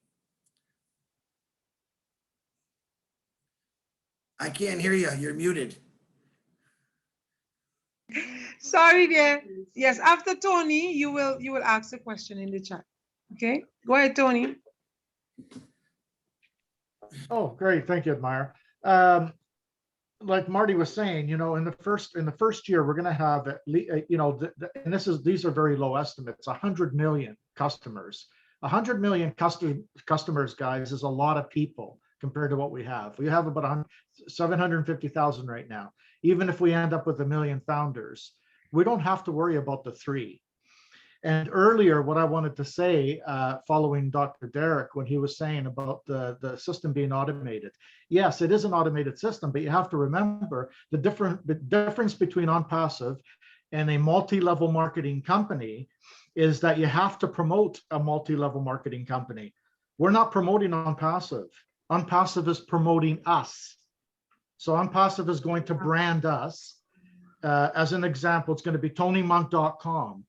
I can't hear you. You're muted. Sorry, dear. Yes, after Tony, you will ask the question in the chat. Okay, go ahead, Tony. Oh, great. Thank you, Admira. Like Marty was saying, in the first year, we're going to have at least, and these are very low estimates, 100 million customers. 100 million customers, guys, is a lot of people compared to what we have. We have about 750,000 right now. Even if we end up with 1 million founders, we don't have to worry about the three. And earlier, what I wanted to say, following Dr. Derek, when he was saying about the system being automated. Yes, it is an automated system, but you have to remember the difference between Onpassive and a multi-level marketing company is that you have to promote a multi-level marketing company. We're not promoting Onpassive. Onpassive is promoting us. So Onpassive is going to brand us. As an example, it's going to be TonyMonk.com.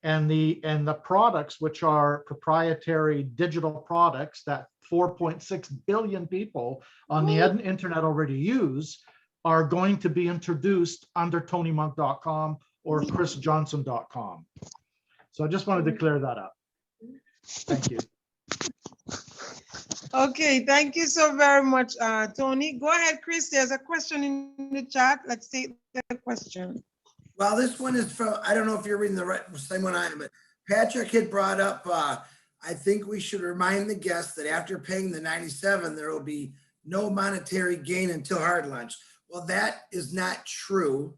And the products, which are proprietary digital products that 4.6 billion people on the internet already use, are going to be introduced under TonyMonk.com or ChrisJohnson.com. So I just wanted to clear that up. Thank you. Okay, thank you so very much, Tony. Go ahead, Chris. There's a question in the chat. Let's take the question. Well, this one is from, I don't know if you're reading the same one I am, but Patrick had brought up, I think we should remind the guests that after paying the 97, there will be no monetary gain until hard launch. Well, that is not true.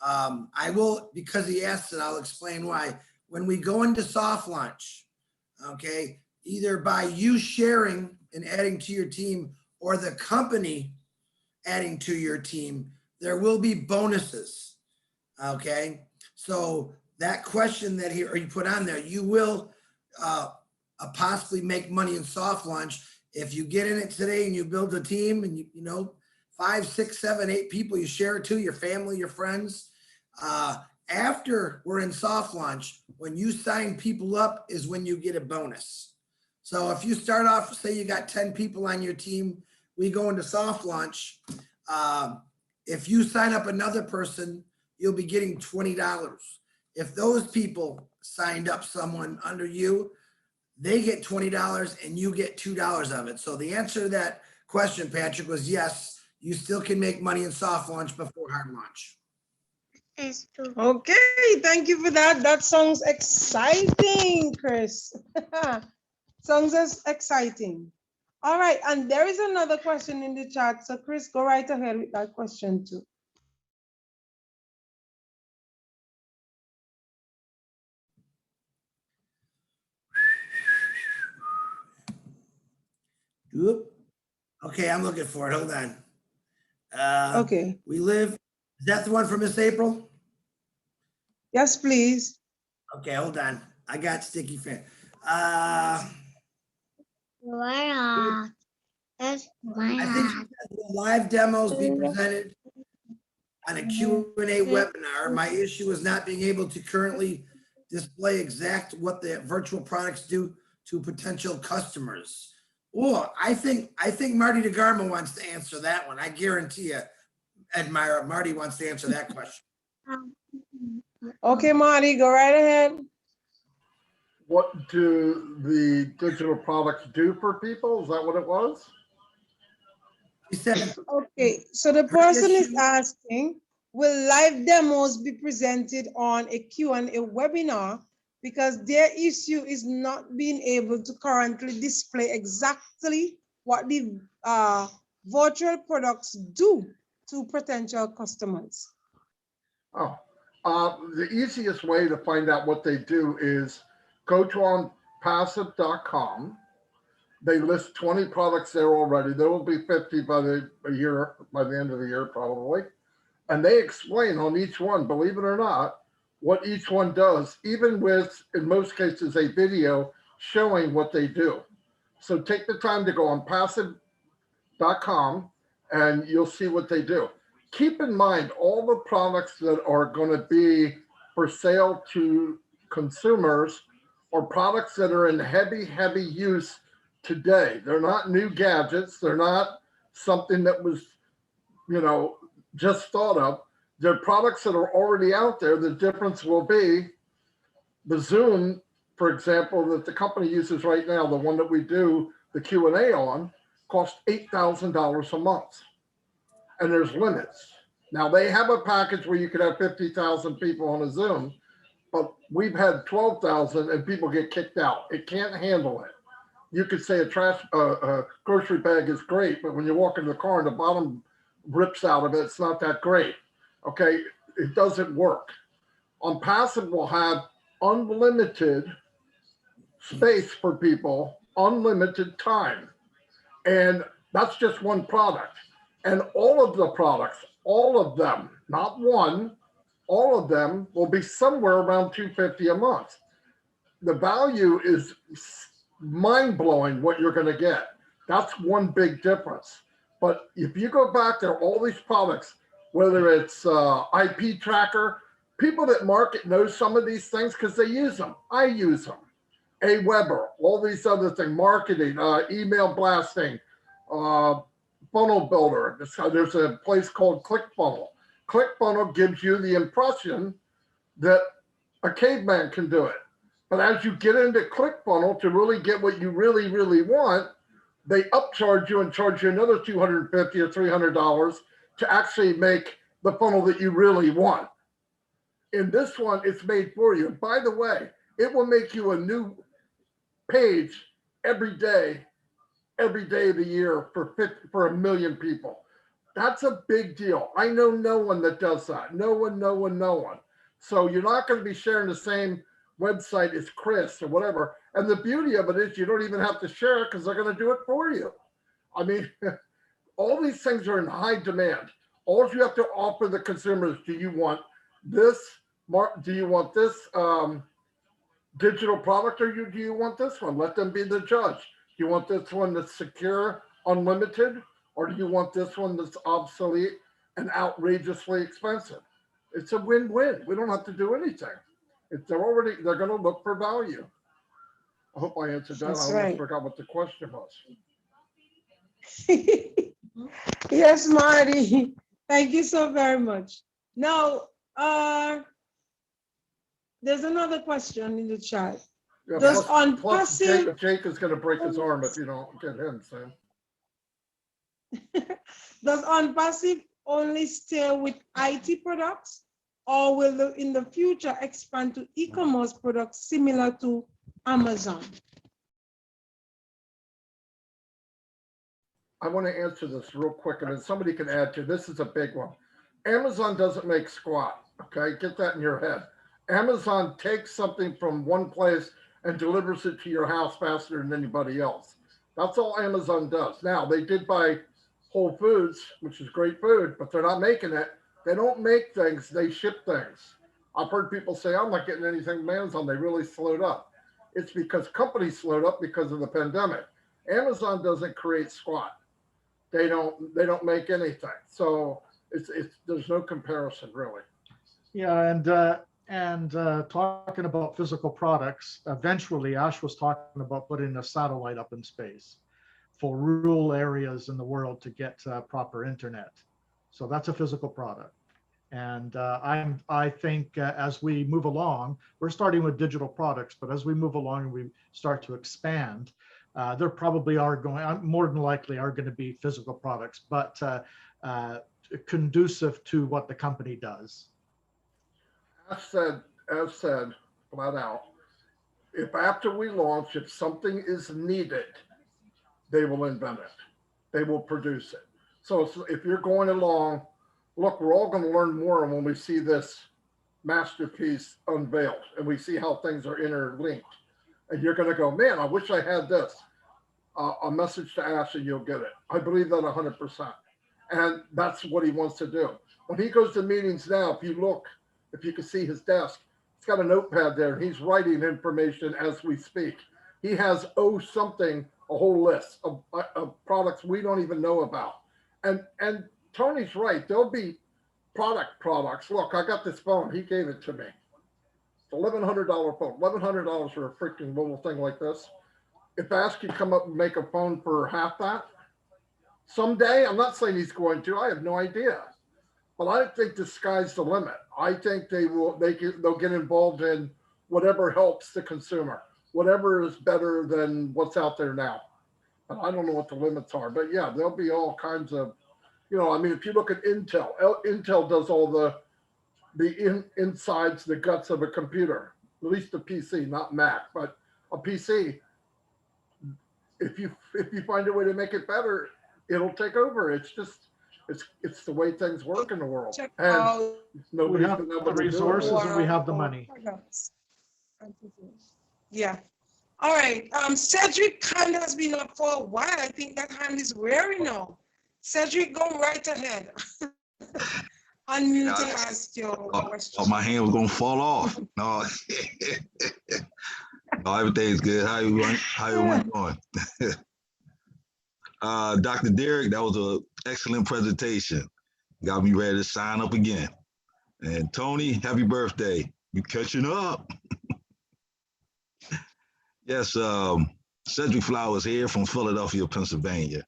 I will, because he asked it, I'll explain why. When we go into soft launch, okay, either by you sharing and adding to your team or the company adding to your team, there will be bonuses. Okay, So that question that here, or you put on there, you will possibly make money in soft launch. If you get in it today and you build a team and you know, 5, 6, 7, 8 people, you share it to your family, your friends. After we're in soft launch, when you sign people up is when you get a bonus. So if you start off, say you got 10 people on your team, we go into soft launch. If you sign up another person, you'll be getting $20. If those people signed up someone under you, they get $20 and you get $2 of it. So the answer to that question, Patrick, was yes, you still can make money in soft launch before hard launch. Okay, thank you for that. That sounds exciting, Chris. Sounds exciting. All right, and there is another question in the chat. So Chris, go right ahead with that question too. Whoop. Okay, I'm looking for it. Hold on. Okay. We live, is that the one for Miss April? Yes, please. Okay, hold on. I got sticky fan. I think she said the live demos be presented on a Q&A webinar. My issue is not being able to currently display exact what the virtual products do to potential customers. Oh, I think Marty DeGarmo wants to answer that one. I guarantee you, Admira, Marty wants to answer that question. Okay, Marty, go right ahead. What do the digital products do for people? Is that what it was? He said, Okay, so the person is asking, will live demos be presented on a Q&A webinar? Because their issue is not being able to currently display exactly what the virtual products do to potential customers. Oh, the easiest way to find out what they do is go to onpassive.com. They list 20 products there already. There will be 50 by the end of the year, probably. And they explain on each one, believe it or not, what each one does, even with, in most cases, a video showing what they do. So take the time to go on passive.com and you'll see what they do. Keep in mind, all the products that are going to be for sale to consumers are products that are in heavy use today. They're not new gadgets. They're not something that was, just thought of. They're products that are already out there. The difference will be the Zoom, for example, that the company uses right now, the one that we do the Q&A on, costs $8,000 a month. And there's limits. Now they have a package where you could have 50,000 people on a Zoom, but we've had 12,000 and people get kicked out. It can't handle it. You could say a grocery bag is great, but when you walk into the car and the bottom rips out of it, it's not that great. Okay, it doesn't work. Onpassive will have unlimited space for people, unlimited time. And that's just one product. And all of the products, all of them, not one, all of them will be somewhere around $250 a month. The value is mind-blowing what you're going to get. That's one big difference. But if you go back there, all these products, whether it's IP tracker, people that market know some of these things because they use them. I use them. Aweber, all these other things, marketing, email blasting, funnel builder. There's a place called ClickFunnels. ClickFunnels gives you the impression that a caveman can do it. But as you get into ClickFunnels to really get what you really, really want, they upcharge you and charge you another $250 or $300 to actually make the funnel that you really want. In this one, it's made for you. By the way, it will make you a new page every day of the year for 1 million people. That's a big deal. I know no one that does that. No one. So you're not going to be sharing the same website as Chris or whatever. And the beauty of it is you don't even have to share it because they're going to do it for you. I mean, all these things are in high demand. All you have to offer the consumers, do you want this Mark, do you want this digital product or do you want this one? Let them be the judge. Do you want this one that's secure, unlimited, or do you want this one that's obsolete and outrageously expensive? It's a win-win. We don't have to do anything. If they're going to look for value. I hope I answered that. That's I right. almost forgot what the question was. Yes, Marty. Thank you so very much. Now, there's another question in the chat. Yeah, Does plus Onpassive Jake is going to break his arm if you don't get him, Sam. does Onpassive only stay with IT products, or will in the future expand to e-commerce products similar to Amazon? I want to answer this real quick, and then somebody can add to. This is a big one. Amazon doesn't make squat, okay? Get that in your head. Amazon takes something from one place and delivers it to your house faster than anybody else. That's all Amazon does. Now, they did buy Whole Foods, which is great food, but they're not making it. They don't make things, they ship things. I've heard people say, I'm not getting anything from Amazon. They really slowed up. It's because companies slowed up because of the pandemic. Amazon doesn't create squat. They don't make anything. So it's there's no comparison really. Yeah, and talking about physical products, eventually Ash was talking about putting a satellite up in space for rural areas in the world to get proper internet. So that's a physical product. And I think as we move along, we're starting with digital products, but as we move along and we start to expand, there probably are more than likely are going to be physical products, but conducive to what the company does. As said, flat out, if after we launch, if something is needed, they will invent it. They will produce it. So if you're going along, look, we're all going to learn more when we see this masterpiece unveiled and we see how things are interlinked. And you're going to go, man, I wish I had this. A message to Ash and you'll get it. I believe that 100%. And that's what he wants to do. When he goes to meetings now, if you can see his desk, he's got a notepad there and he's writing information as we speak. He has a whole list of products we don't even know about. And Tony's right. There'll be products. Look, I got this phone. He gave it to me. It's $1,100 phone. $1,100 for a freaking little thing like this. If Ash could come up and make a phone for half that someday, I'm not saying he's going to. I have no idea. But I think the sky's the limit. I think they'll get involved in whatever helps the consumer, whatever is better than what's out there now. And I don't know what the limits are, but yeah, there'll be all kinds of, if you look at Intel does all the insides, the guts of a computer, at least a PC, not Mac, but a PC. If you find a way to make it better, it'll take over. It's just, it's the way things work in the world. And we have the resources and we have the money. Yeah. All right. Cedric hand has been up for a while. I think that hand is wearing now. Cedric, go right ahead. Unmute and ask your question. Oh, my hand was gonna fall off. No, no, everything's good. How everyone doing? Dr. Derek, that was an excellent presentation. Got me ready to sign up again. And Tony, happy birthday. You catching up. Yes, Cedric Flowers here from Philadelphia, Pennsylvania.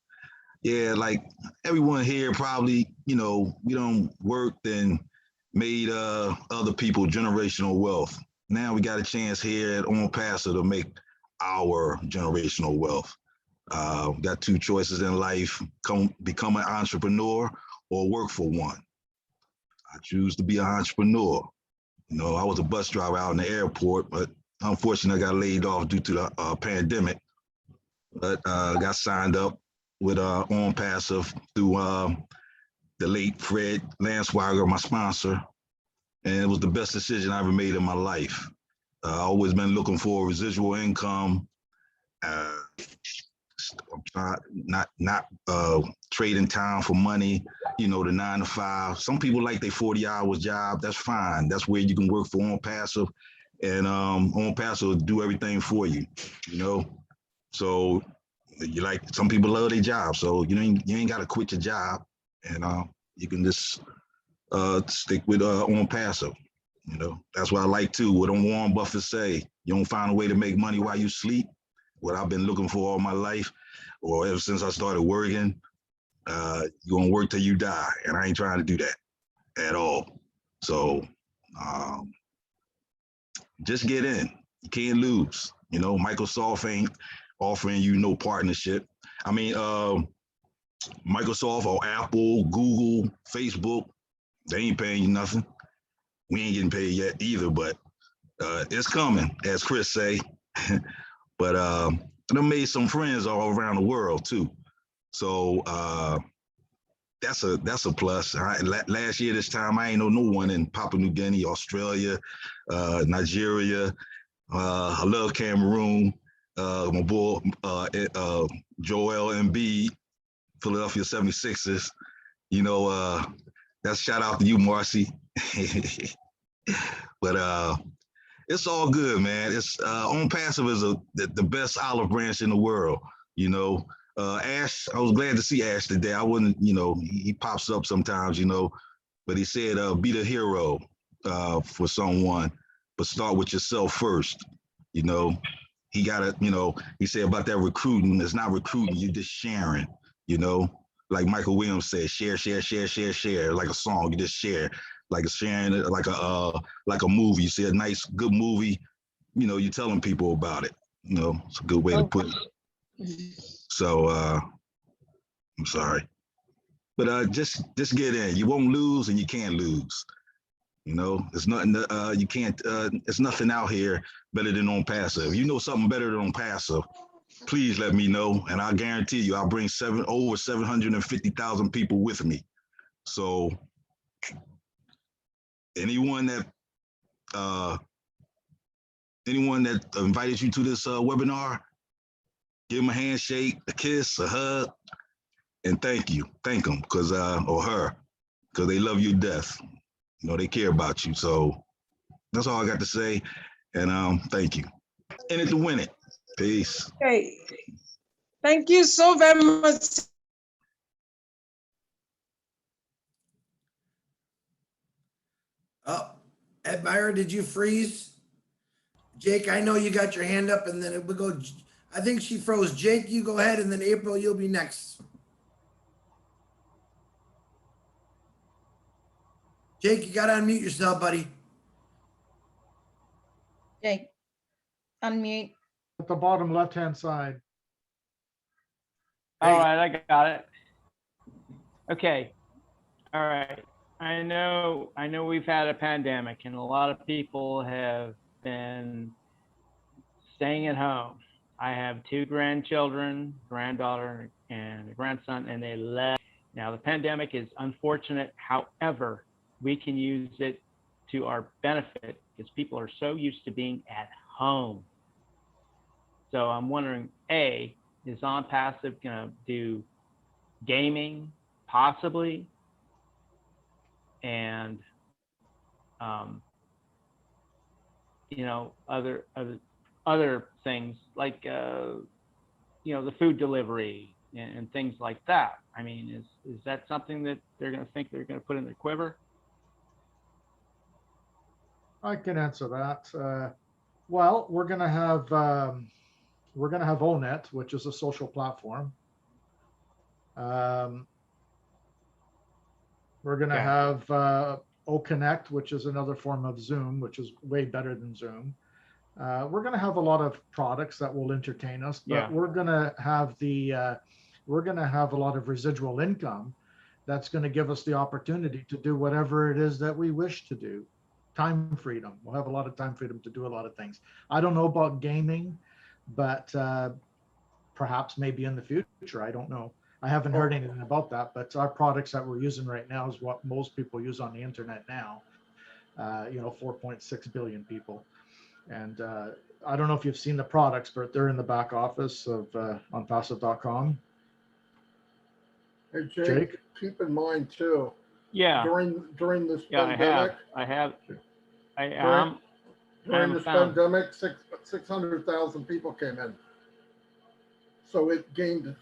Yeah, like everyone here probably, we don't worked and made other people generational wealth. Now we got a chance here at Onpassive to make our generational wealth. Got two choices in life, become an entrepreneur or work for one. I choose to be an entrepreneur. I was a bus driver out in the airport, but unfortunately I got laid off due to the pandemic, but got signed up with Onpassive through the late Fred Lansweiger, my sponsor. And it was the best decision I ever made in my life. I always been looking for residual income, not trading time for money. you know, the 9 to 5. Some people like their 40 hours job. That's fine. That's where you can work for Onpassive, and Onpassive will do everything for you, you know. So you like, some people love their job, so you ain't got to quit your job, and you can just stick with Onpassive. You know, that's what I like too. What Warren Buffett say, you don't find a way to make money while you sleep. What I've been looking for all my life, or ever since I started working, you're gonna work till you die, and I ain't trying to do that at all. So just get in. You can't lose. You know, Microsoft ain't offering you no partnership. I mean, Microsoft or Apple, Google, Facebook, they ain't paying you nothing. We ain't getting paid yet either, but it's coming, as Chris say. But I made some friends all around the world too. So that's a plus. Last year this time, I ain't know no one in Papua New Guinea, Australia, Nigeria. I love Cameroon. My boy Joel Embiid, Philadelphia 76ers. You know, that's shout out to you, Marcy. But it's all good, man. It's Onpassive is the best olive branch in the world. You know, Ash, I was glad to see Ash today. I wouldn't, you know, he pops up sometimes, you know, but he said, be the hero for someone, but start with yourself first. You know, he got to, you know, he said about that recruiting. It's not recruiting, you're just sharing, you know, like Michael Williams said, share, share, share, share, share, like a song, you just share, like a sharing, like a movie. You see a nice, good movie, you know, you're telling people about it. You know, it's a good way to put it. So I'm sorry, but just get in. You won't lose, and you can't lose. You know, there's nothing. You can't. There's nothing out here better than Onpassive. If you know something better than Onpassive, please let me know, and I guarantee you, I'll bring over 750,000 people with me. So anyone that invited you to this webinar, give them a handshake, a kiss, a hug, and thank them, because or her, because they love you to death. You know, they care about you. So that's all I got to say, and thank you. In it to win it. Peace. Okay. Thank you so very much. Oh, Ed Meyer, did you freeze? Jake, I know you got your hand up, and then it would go. I think she froze. Jake, you go ahead, and then April, you'll be next. Jake, you got to unmute yourself, buddy. Jake, unmute. At the bottom left-hand side. All right, I got it. Okay. All right. I know we've had a pandemic, and a lot of people have been staying at home. I have 2 grandchildren, granddaughter and a grandson, and they left. Now, the pandemic is unfortunate. However, we can use it to our benefit because people are so used to being at home. So I'm wondering, A, is Onpassive going to do gaming, possibly? And, you know, other things like, you know, the food delivery and things like that. I mean, is that something that they're going to think they're going to put in their quiver? I can answer that. Well, we're going to have Onet, which is a social platform. We're going to have OConnect, which is another form of Zoom, which is way better than Zoom. We're going to have a lot of products that will entertain us, but we're going to have a lot of residual income that's going to give us the opportunity to do whatever it is that we wish to do. Time freedom. We'll have a lot of time freedom to do a lot of things. I don't know about gaming, but perhaps maybe in the future, I don't know. I haven't heard anything about that, but our products that we're using right now is what most people use on the internet now. You know, 4.6 billion people. And I don't know if you've seen the products, but they're in the back office of onpassive.com. Hey, Jake, Jake? keep in mind too, Yeah, during this yeah, pandemic, I am, during I'm a this fan. pandemic, 600,000 people came in. So it gained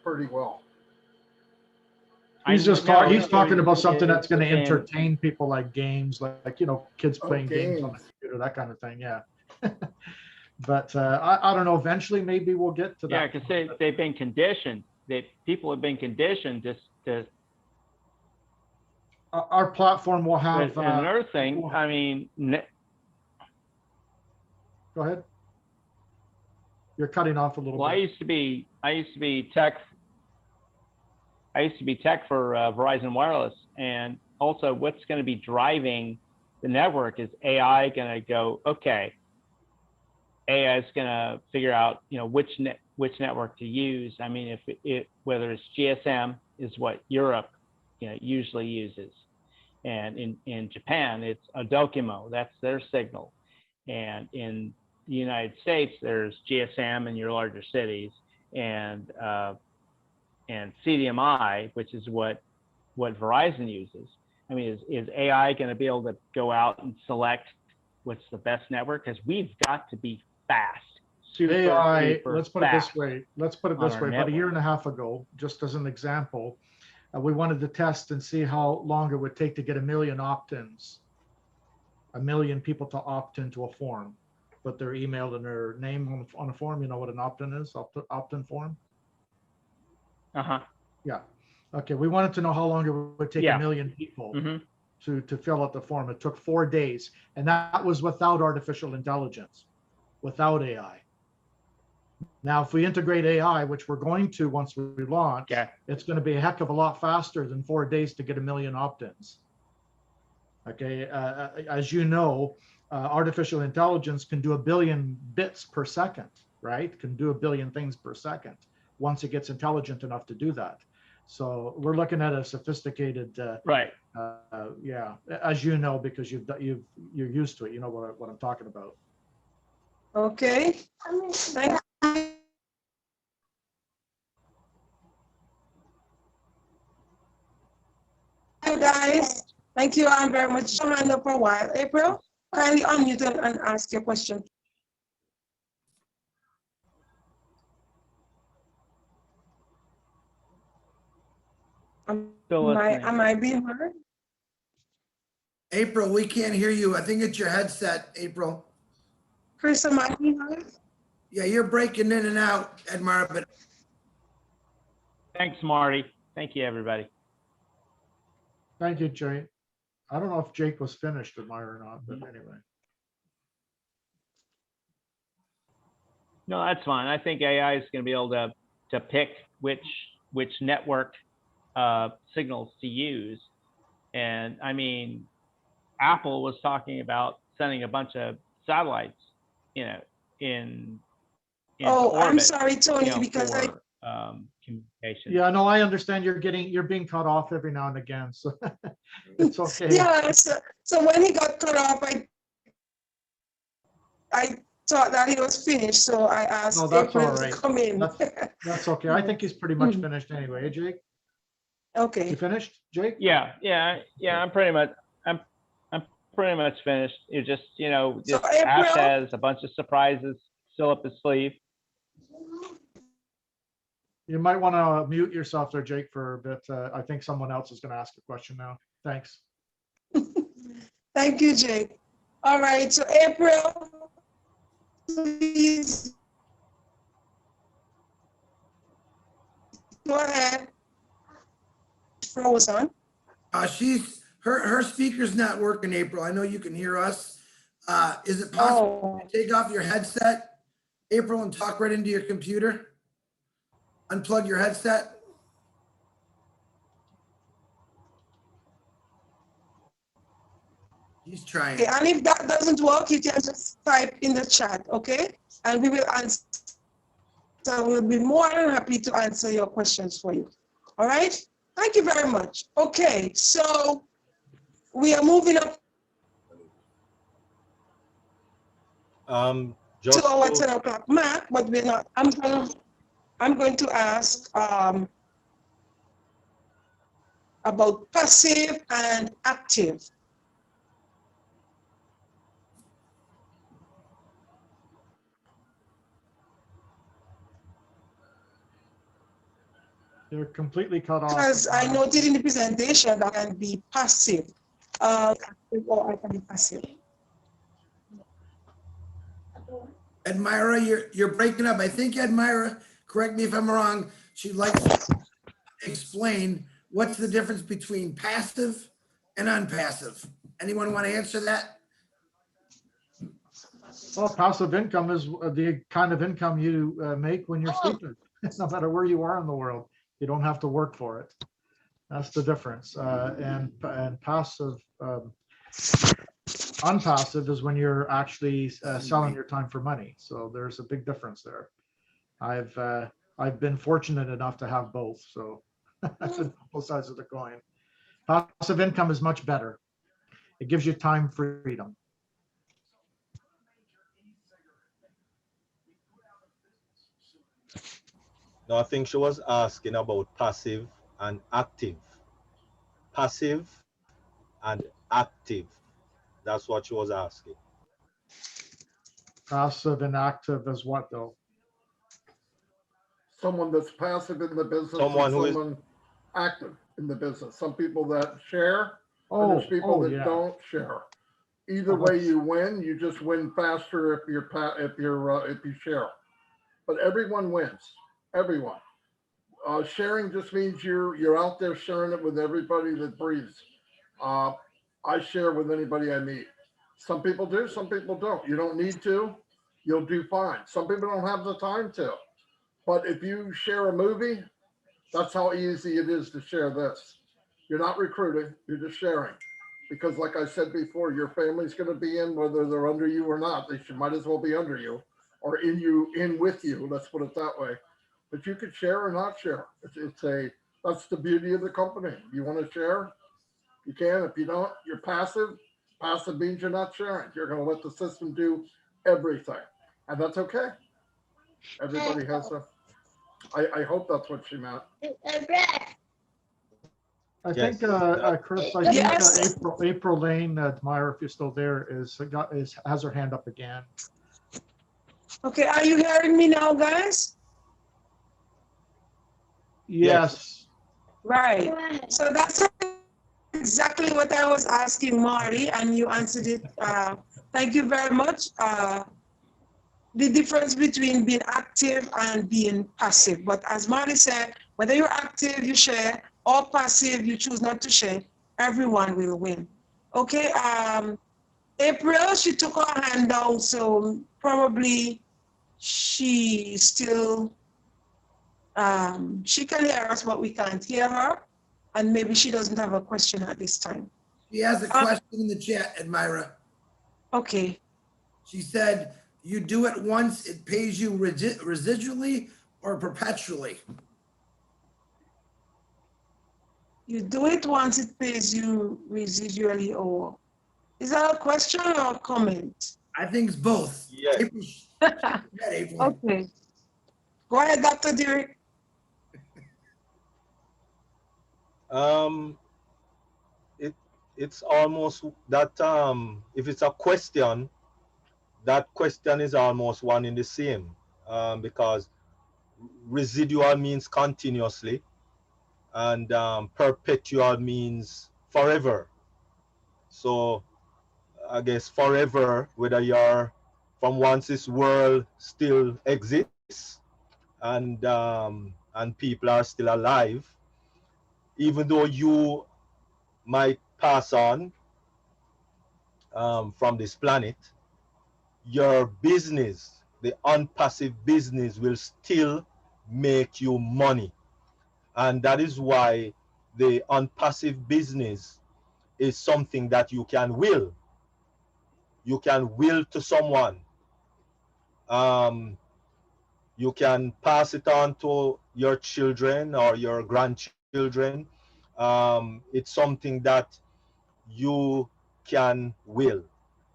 pretty well. He's I just know he's talking about something that's going to it's in- entertain people, like games, like kids Oh, playing games on the games. computer, that kind of thing. Yeah. But I don't know. Eventually, maybe we'll get to Yeah, that. because they've been conditioned, people have been conditioned just to, Our platform will have. but another thing, I mean, Go ahead. You're cutting off a little well, I bit. used to be tech for Verizon Wireless, and also what's going to be driving the network is AI going to go, okay, AI is going to figure out, which network to use. I mean, if whether it's GSM is what Europe, usually uses, and in Japan it's Adokimo, that's their signal, and in the United States there's GSM in your larger cities, and CDMI, which is what Verizon uses. I mean, is AI going to be able to go out and select what's the best network? Because we've got to be fast. AI, let's put it this way. our About a year network. and a half ago, just as an example, we wanted to test and see how long it would take to get 1 million opt-ins, 1 million people to opt into a form, put their email and their name on a form. You know what an opt-in is? Opt-in form. Yeah. Okay. We wanted to know how long it would take 1 million people to fill out the form. It took 4 days, and that was without artificial intelligence, without AI. Now, if we integrate AI, which we're going to once we launch, it's going to be a heck of a lot faster than 4 days to get 1 million opt-ins. Okay. As you know, artificial intelligence can do 1 billion bits per second, right? Can do 1 billion things per second once it gets intelligent enough to do that. So we're looking at a sophisticated, right? Yeah, as you know, because you're used to it. You know what I'm talking about. Okay. Thank you, guys. Thank you all very much. Your hand up for a while. April, kindly unmute and ask your question. Am I being heard? April, we can't hear you. I think it's your headset, April. Chris, am I being heard? Yeah, you're breaking in and out, Edmar, but Thanks, Marty. Thank you, everybody. Thank you, Jake. I don't know if Jake was finished with mine or not, but anyway. No, that's fine. I think AI is going to be able to pick which network signals to use. And I mean, Apple was talking about sending a bunch of satellites, into orbit. I'm sorry, Tony, because for, communication. Yeah, no, I understand you're being cut off every now and again, so it's okay. Yeah, so when he got cut off, I thought that he was finished, so I asked April to come in. That's okay. I think he's pretty much finished anyway, Jake. Okay. You finished, Jake? Yeah. I'm pretty much finished. It's just, this Ash has a bunch of surprises still up his sleeve. You might want to mute yourself there, Jake, for a bit. I think someone else is going to ask a question now. Thanks. Thank you, Jake. All right, so April, please go ahead. Frozen. her speaker's not working, April. I know you can hear us. Is it possible to take off your headset, April, and talk right into your computer? Unplug your headset. He's trying. Okay, and if that doesn't work, you can just type in the chat, okay? And we will answer. So we'll be more than happy to answer your questions for you. All right? Thank you very much. Okay, so we are moving up to our 10 o'clock mark, but we're not. I'm going to ask about passive and active. You're completely cut off. Because I noted in the presentation that I can be passive, active, or I can be passive. Admira, you're breaking up. I think Admira, correct me if I'm wrong, she'd like to explain what's the difference between passive and unpassive. Anyone want to answer that? Well, passive income is the kind of income you make when you're sleeping, no matter where you are in the world. You don't have to work for it. That's the difference. And passive, unpassive is when you're actually selling your time for money. So there's a big difference there. I've been fortunate enough to have both. So I've been both sides of the coin. Passive income is much better. It gives you time freedom. No, I think she was asking about passive and active. Passive and active. That's what she was asking. Passive and active is what though? Someone that's passive in the business Someone and who is someone active in the business. Some people that share, and Oh, there's people that yeah. don't share. Either way you win, you just win faster if you share. But everyone wins. Everyone. Sharing just means you're out there sharing it with everybody that breathes. Uh, I share with anybody I meet. Some people do, some people don't. You don't need to. You'll do fine. Some people don't have the time to. But if you share a movie, that's how easy it is to share this. You're not recruiting, you're just sharing. Because like I said before, your family's going to be in whether they're under you or not. They should, might as well be under you or in with you. Let's put it that way. But you could share or not share. That's the beauty of the company. You want to share, you can. If you don't, you're passive. Passive means you're not sharing. You're going to let the system do everything. And that's okay. Everybody has I hope that's what she meant. I Yes. think, Chris, I think Yes. April Lane, Meyer, if you're still there, has her hand up again. Okay, are you hearing me now, guys? Yes. Right. So that's exactly what I was asking Marty, and you answered it. Thank you very much. The difference between being active and being passive. But as Marty said, whether you're active, you share, or passive, you choose not to share, everyone will win. Okay. April, she took her hand down, so probably she still she can hear us, but we can't hear her. And maybe she doesn't have a question at this time. She has a question in the chat, Admira. Okay. She said, you do it once, it pays you residually or perpetually? You do it once, it pays you residually, or is that a question or a comment? I think it's both. Yes. April. Okay. Go ahead, Dr. Derek. It's almost that if it's a question, that question is almost one in the same, because residual means continuously, and perpetual means forever. So I guess forever, whether you're from once this world still exists and people are still alive, even though you might pass on from this planet, your business, the unpassive business, will still make you money. And that is why the unpassive business is something that you can will. You can will to someone. You can pass it on to your children or your grandchildren. It's something that you can will.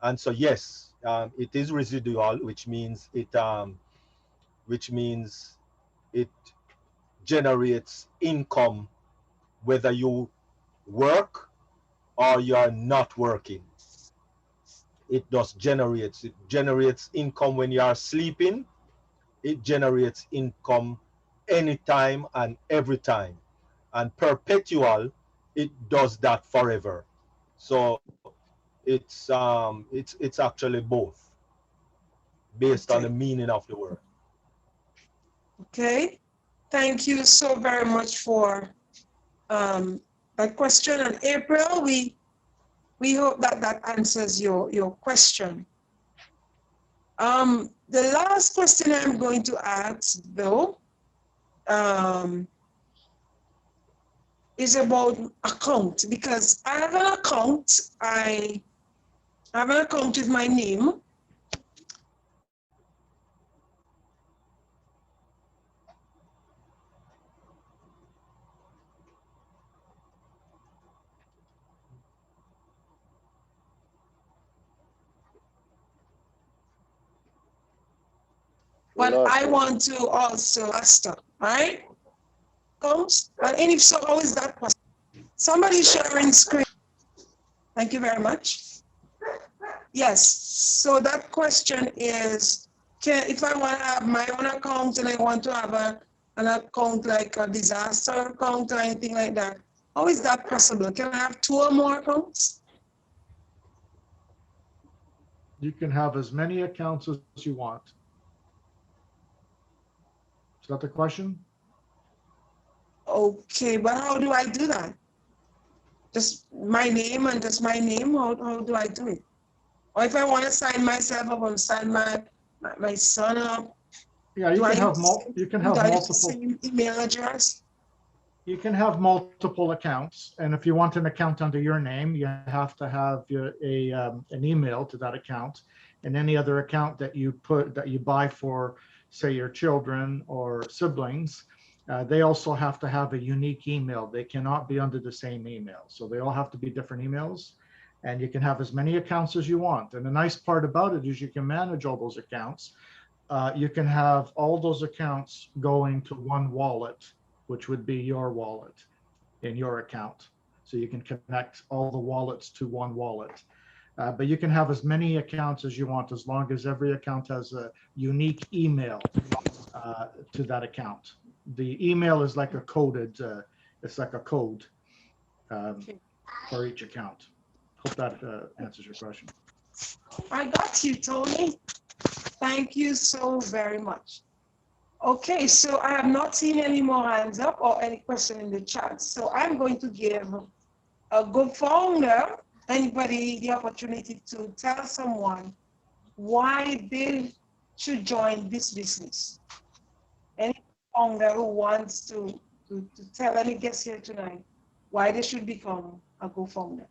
And so yes, it is residual, which means it generates income whether you work or you are not working. It just generates. It generates income when you are sleeping. It generates income anytime and every time. And perpetual, it does that forever. So it's actually both based on the Okay. meaning of the word. Okay. Thank you so very much for that question. And April, we hope that that answers your question. The last question I'm going to ask, though, is about account, because I have an account. I have an account with my name. We But lost I you. want to also master, right? Comes, and if so, how is that possible? Somebody sharing screen. Thank you very much. Yes, so that question is, if I want to have my own account and I want to have an account like a disaster account or anything like that, how is that possible? Can I have 2 or more accounts? You can have as many accounts as you want. Is that the question? Okay, but how do I do that? Just my name and just my name, how do I do it? Or if I want to sign myself up and sign my son up, Yeah, you do I can have use, you can do have I use the multiple. same email address? You can have multiple accounts, and if you want an account under your name, you have to have an email to that account, and any other account that you buy for, say, your children or siblings, they also have to have a unique email. They cannot be under the same email, so they all have to be different emails. And you can have as many accounts as you want. And the nice part about it is you can manage all those accounts. You can have all those accounts going to one wallet, which would be your wallet in your account. So you can connect all the wallets to one wallet. But you can have as many accounts as you want, as long as every account has a unique email to that account. The email is like a coded, it's like a code for each account. Hope that answers your question. I got you, Tony. Thank you so very much. Okay, so I have not seen any more hands up or any question in the chat. So I'm going to give a good founder, anybody, the opportunity to tell someone why they should join this business. Any founder who wants to tell any guest here tonight why they should become a co-founder.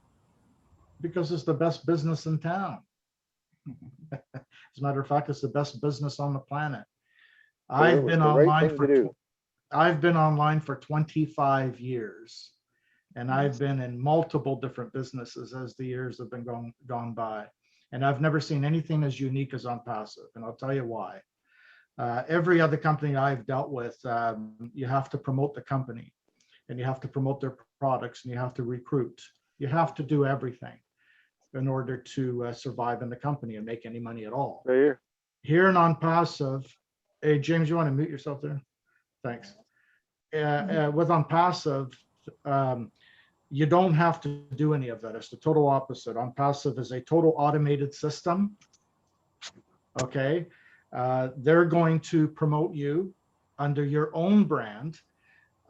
Because it's the best business in town. As a matter of fact, it's the best business on the planet. I've been online for 25 years, and I've been in multiple different businesses as the years have been gone by. And I've never seen anything as unique as Onpassive, and I'll tell you why. Every other company I've dealt with, you have to promote the company, and you have to promote their products, and you have to recruit. You have to do everything in order to survive in the company and make any money at all. Right here. Here in Onpassive, hey, James, you want to mute yourself there? Thanks. With Onpassive, you don't have to do any of that. It's the total opposite. Onpassive is a total automated system. Okay. They're going to promote you under your own brand.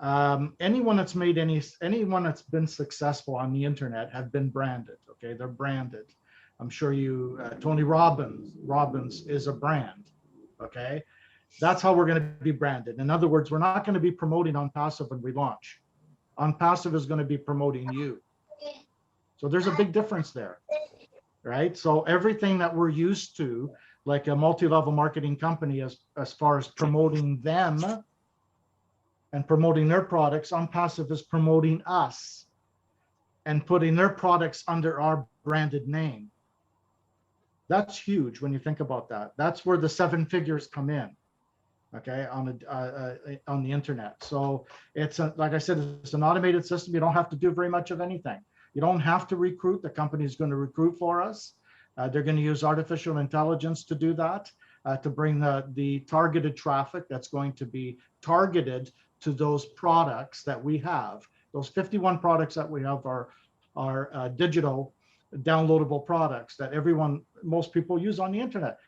Anyone that's been successful on the internet have been branded. Okay, they're branded. I'm sure Tony Robbins is a brand. Okay, that's how we're going to be branded. In other words, we're not going to be promoting Onpassive when we launch. Onpassive is going to be promoting you. So there's a big difference there, right? So everything that we're used to, like a multi-level marketing company, as far as promoting them and promoting their products, Onpassive is promoting us and putting their products under our branded name. That's huge when you think about that. That's where the 7 figures come in. okay, on the internet. So it's like I said, it's an automated system. You don't have to do very much of anything. You don't have to recruit. The company is going to recruit for us. They're going to use artificial intelligence to do that, to bring the targeted traffic that's going to be targeted to those products that we have. Those 51 products that we have are digital downloadable products that most people use on the internet.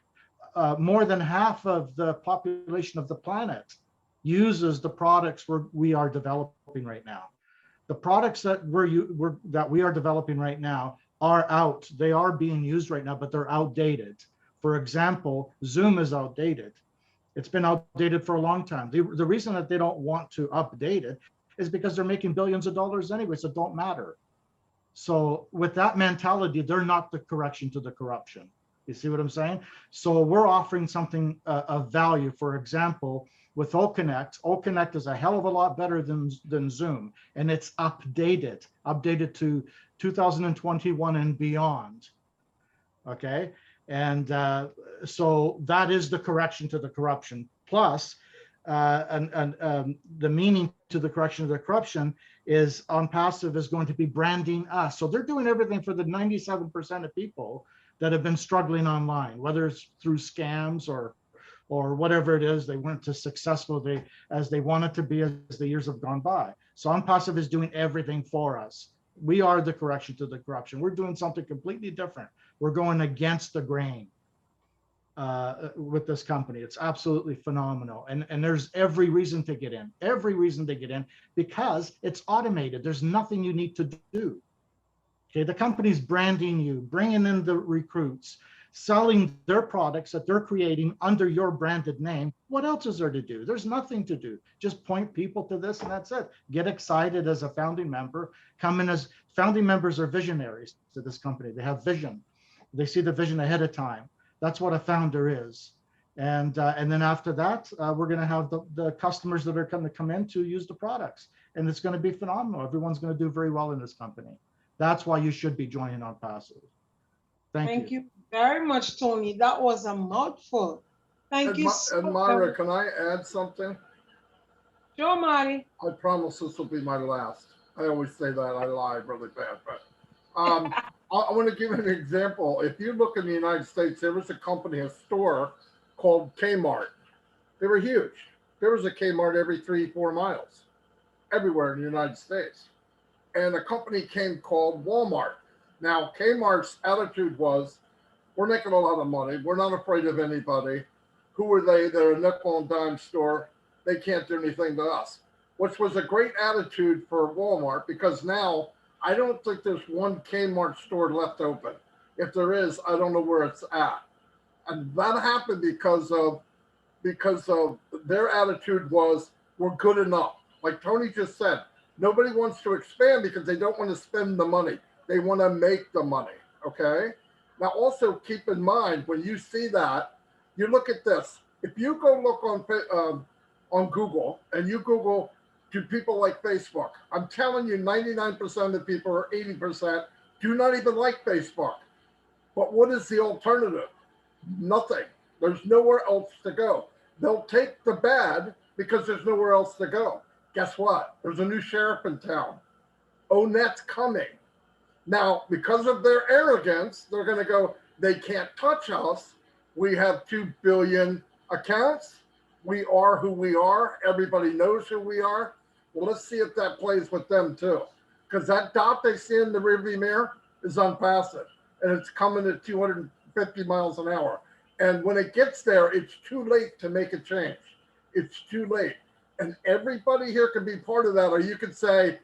More than half of the population of the planet uses the products we are developing right now. The products that we are developing right now are out. They are being used right now, but they're outdated. For example, Zoom is outdated. It's been outdated for a long time. The reason that they don't want to update it is because they're making billions of dollars anyway, so it don't matter. So with that mentality, they're not the correction to the corruption. You see what I'm saying? So we're offering something of value. For example, with OConnect is a hell of a lot better than Zoom, and it's updated to 2021 and beyond. Okay, and so that is the correction to the corruption. Plus, the meaning to the correction of the corruption is Onpassive is going to be branding us. So they're doing everything for the 97% of people that have been struggling online, whether it's through scams or whatever it is. They weren't as successful as they wanted to be as the years have gone by. So Onpassive is doing everything for us. We are the correction to the corruption. We're doing something completely different. We're going against the grain with this company. It's absolutely phenomenal. And there's every reason to get in, because it's automated. There's nothing you need to do. Okay, the company's branding you, bringing in the recruits, selling their products that they're creating under your branded name. What else is there to do? There's nothing to do. Just point people to this and that's it. Get excited as a founding member. Come in as founding members are visionaries to this company. They have vision. They see the vision ahead of time. That's what a founder is. And then after that, we're going to have the customers that are going to come in to use the products. And it's going to be phenomenal. Everyone's going to do very well in this company. That's why you should be joining Onpassive. Thank you. You very much, Tony. That was a mouthful. Thank you so And Myra, can I add something? Sure, Marty. I promise this will be my last. I always say that. I lie really bad, but I want to give you an example. If you look in the United States, there was a store called Kmart. They were huge. There was a Kmart every 3-4 miles, everywhere in the United States. And a company came called Walmart. Now, Kmart's attitude was, we're making a lot of money. We're not afraid of anybody. Who are they? They're a nickel and dime store. They can't do anything to us, which was a great attitude for Walmart, because now I don't think there's one Kmart store left open. If there is, I don't know where it's at. And that happened because of their attitude was, we're good enough. Like Tony just said, nobody wants to expand because they don't want to spend the money. They want to make the money, okay? Now, also keep in mind, when you see that, you look at this. If you go look on Google and you Google, do people like Facebook? I'm telling you, 99% of people, or 80%, do not even like Facebook. But what is the alternative? Nothing. There's nowhere else to go. They'll take the bad because there's nowhere else to go. Guess what? There's a new sheriff in town. Onet's coming. Now, because of their arrogance, they're going to go, they can't touch us. We have 2 billion accounts. We are who we are. Everybody knows who we are. Well, let's see if that plays with them too. Because that dot they see in the rearview mirror is Onpassive. And it's coming at 250 miles an hour. And when it gets there, it's too late to make a change. It's too late. And everybody here can be part of that. Or you could say,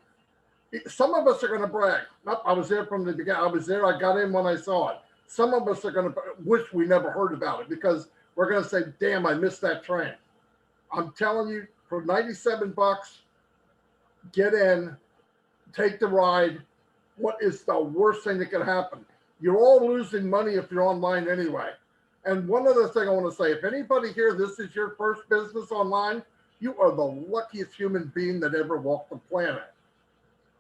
some of us are going to brag. Nope, I was there from the beginning. I was there. I got in when I saw it. Some of us are going to wish we never heard about it, because we're going to say, damn, I missed that train. I'm telling you, for $97, get in, take the ride. What is the worst thing that could happen? You're all losing money if you're online anyway. And one other thing I want to say, if anybody here, this is your first business online, you are the luckiest human being that ever walked the planet.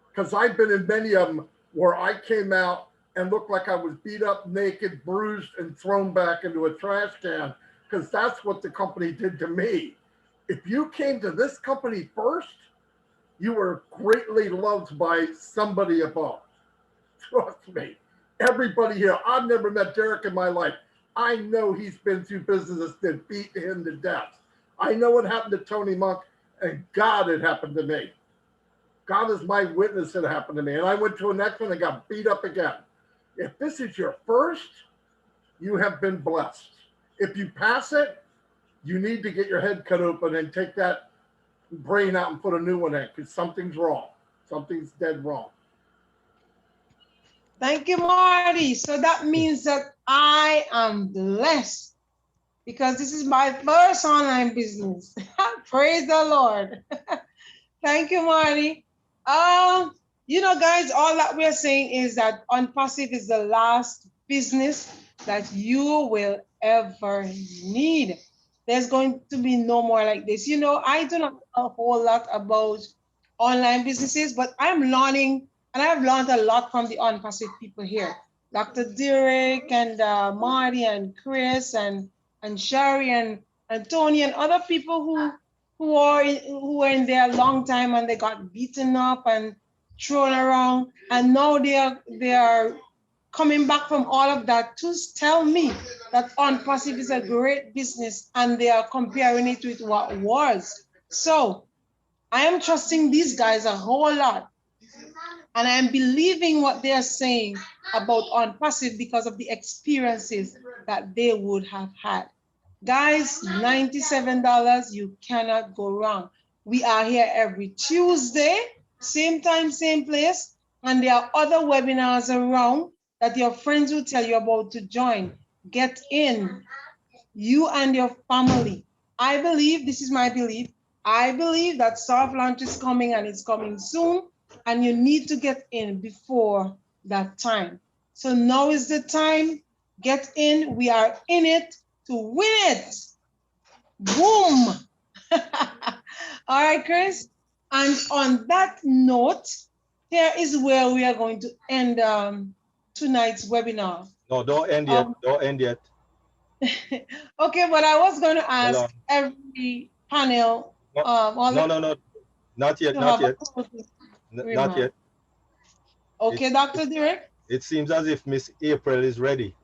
Because I've been in many of them where I came out and looked like I was beat up, naked, bruised, and thrown back into a trash can, because that's what the company did to me. If you came to this company first, you were greatly loved by somebody above. Trust me. Everybody here, I've never met Derek in my life. I know he's been through businesses that beat him to death. I know what happened to Tony Monk, and God, it happened to me. God is my witness it happened to me. And I went to a next one and got beat up again. If this is your first, you have been blessed. If you pass it, you need to get your head cut open and take that brain out and put a new one in, because something's wrong. Something's dead wrong. Thank you, Marty. So that means that I am blessed because this is my first online business. Praise the Lord. Thank you, Marty. You know, guys, all that we're saying is that Onpassive is the last business that you will ever need. There's going to be no more like this. You know, I do not know a whole lot about online businesses, but I'm learning, and I've learned a lot from the Onpassive people here. Dr. Derek and Marty and Chris and Sherry and Tony and other people who were in there a long time and they got beaten up and thrown around, and now they are coming back from all of that to tell me that Onpassive is a great business and they are comparing it with what was. So I am trusting these guys a whole lot, and I am believing what they are saying about Onpassive because of the experiences that they would have had. Guys, $97, you cannot go wrong. We are here every Tuesday, same time, same place, and there are other webinars around that your friends will tell you about to join. Get in, you and your family. I believe, this is my belief, I believe that soft launch is coming and it's coming soon, and you need to get in before that time. So now is the time, get in, we are in it to win it. Boom. All right, Chris. And on that note, here is where we are going to end tonight's webinar. No, don't end yet. Don't end yet. Okay, but I was going to ask every panel. No. Not yet. Not yet. Not yet. Okay, Dr. Derek. It seems as if Miss April is ready.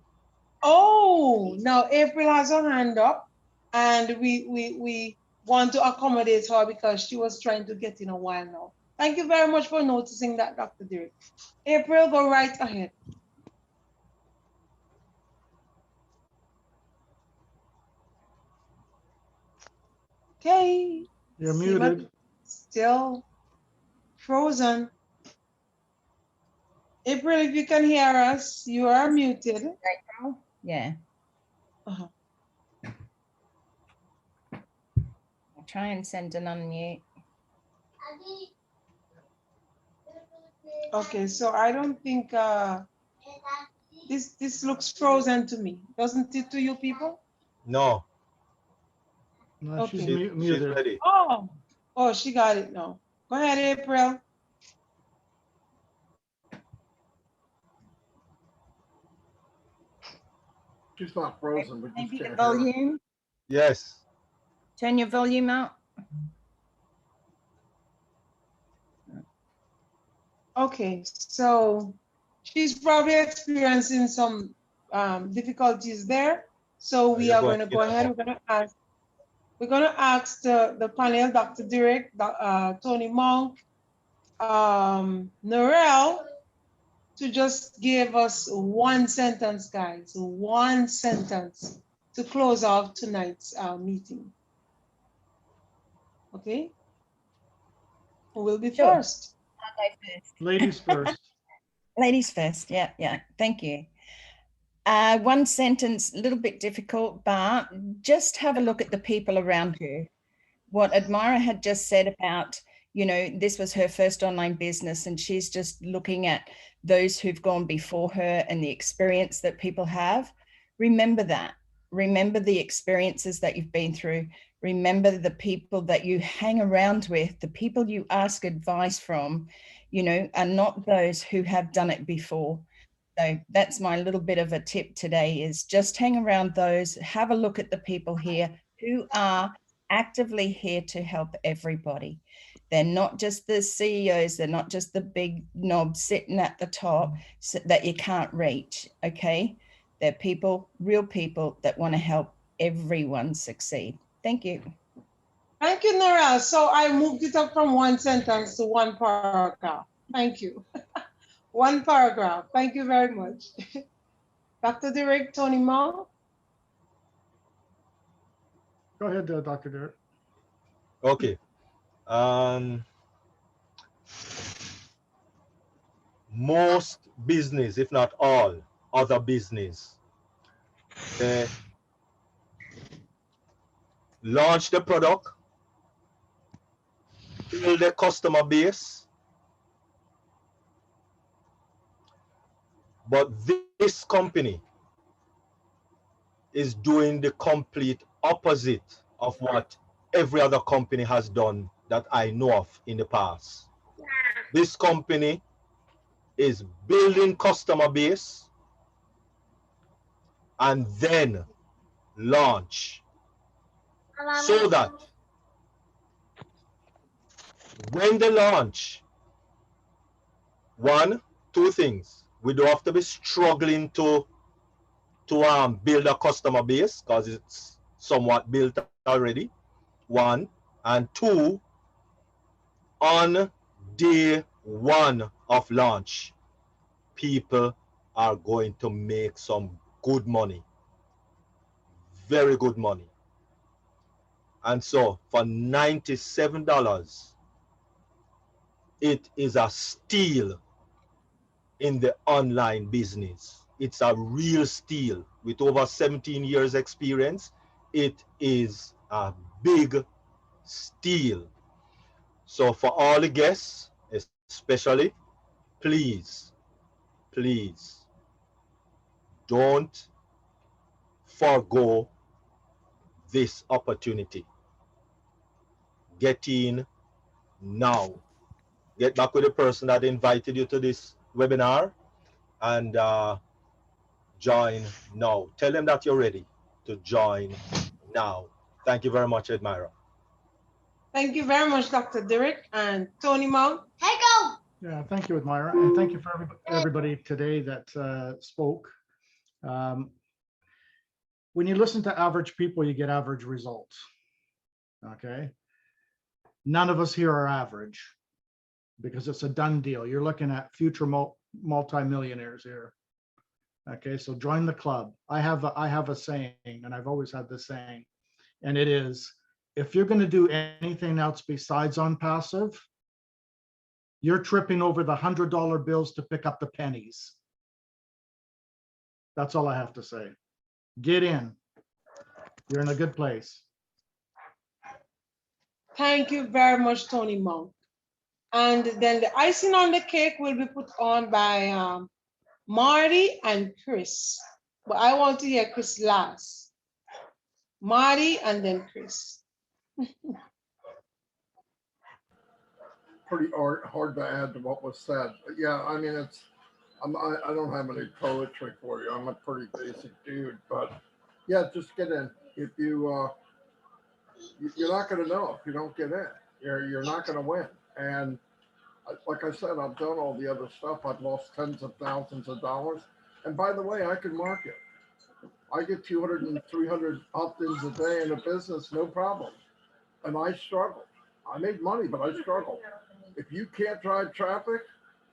Oh, now April has her hand up, and we want to accommodate her because she was trying to get in a while now. Thank you very much for noticing that, Dr. Derek. April, go right ahead. Okay. You're muted. Still frozen. April, if you can hear us, you are muted. Yeah. Uh-huh. I'll try and send an unmute. Okay, so I don't think this looks frozen to me. Doesn't it to you people? No. No, Okay. she's muted. She's ready. Oh, she got it now. Go ahead, April. She's not frozen, but Maybe just the can't hear her. volume. Yes. Turn your volume up. Okay, so she's probably experiencing some difficulties there. So we are going to go ahead. We're going to ask the panel, Dr. Derek, Tony Monk, Narelle, to just give us one sentence, guys, one sentence to close off tonight's meeting. Okay? Who will be first? I'll go first. Ladies first. Ladies first. Yeah. Thank you. One sentence, a little bit difficult, but just have a look at the people around you. What Admira had just said about, you know, this was her first online business, and she's just looking at those who've gone before her and the experience that people have. Remember that. Remember the experiences that you've been through. Remember the people that you hang around with, the people you ask advice from, you know, are not those who have done it before. So that's my little bit of a tip today, is just hang around those, have a look at the people here who are actively here to help everybody. They're not just the CEOs, they're not just the big knobs sitting at the top that you can't reach, okay? They're people, real people that want to help everyone succeed. Thank you. Thank you, Narelle. So I moved it up from one sentence to one paragraph. Thank you. One paragraph. Thank you very much. Dr. Derek, Tony Mall. Go ahead, Dr. Derek. Okay. Most business, if not all other business, they launch the product, build a customer base, but this company is doing the complete opposite of what every other company has done that I know of in the past. This company is building customer base and then launch, so that when they launch, two things. We don't have to be struggling to build a customer base because it's somewhat built already. One, and two, on day one of launch, people are going to make some good money, very good money. And so for $97, it is a steal in the online business. It's a real steal. With over 17 years experience, it is a big steal. So for all the guests, especially, please, please don't forgo this opportunity. Get in now. Get back with the person that invited you to this webinar and join now. Tell them that you're ready to join now. Thank you very much, Admira. Thank you very much, Dr. Derek and Tony Mount. Yeah, thank you, Admira, and thank you for everybody today that spoke. When you listen to average people, you get average results. Okay. None of us here are average because it's a done deal. You're looking at future multi-millionaires here. Okay, so join the club. I have a saying, and I've always had this saying, and it is, if you're going to do anything else besides Onpassive, you're tripping over the $100 bills to pick up the pennies. That's all I have to say. Get in. You're in a good place. Thank you very much, Tony Monk. And then the icing on the cake will be put on by Marty and Chris. But I want to hear Chris last. Marty and then Chris. Pretty hard to add to what was said. But yeah, I mean, I don't have any poetry for you. I'm a pretty basic dude, but yeah, just get in. If you're not going to know if you don't get in. You're not going to win. And like I said, I've done all the other stuff. I've lost tens of thousands of dollars. And by the way, I can market. I get 200 and 300 opt-ins a day in a business, no problem. And I struggle. I made money, but I struggle. If you can't drive traffic,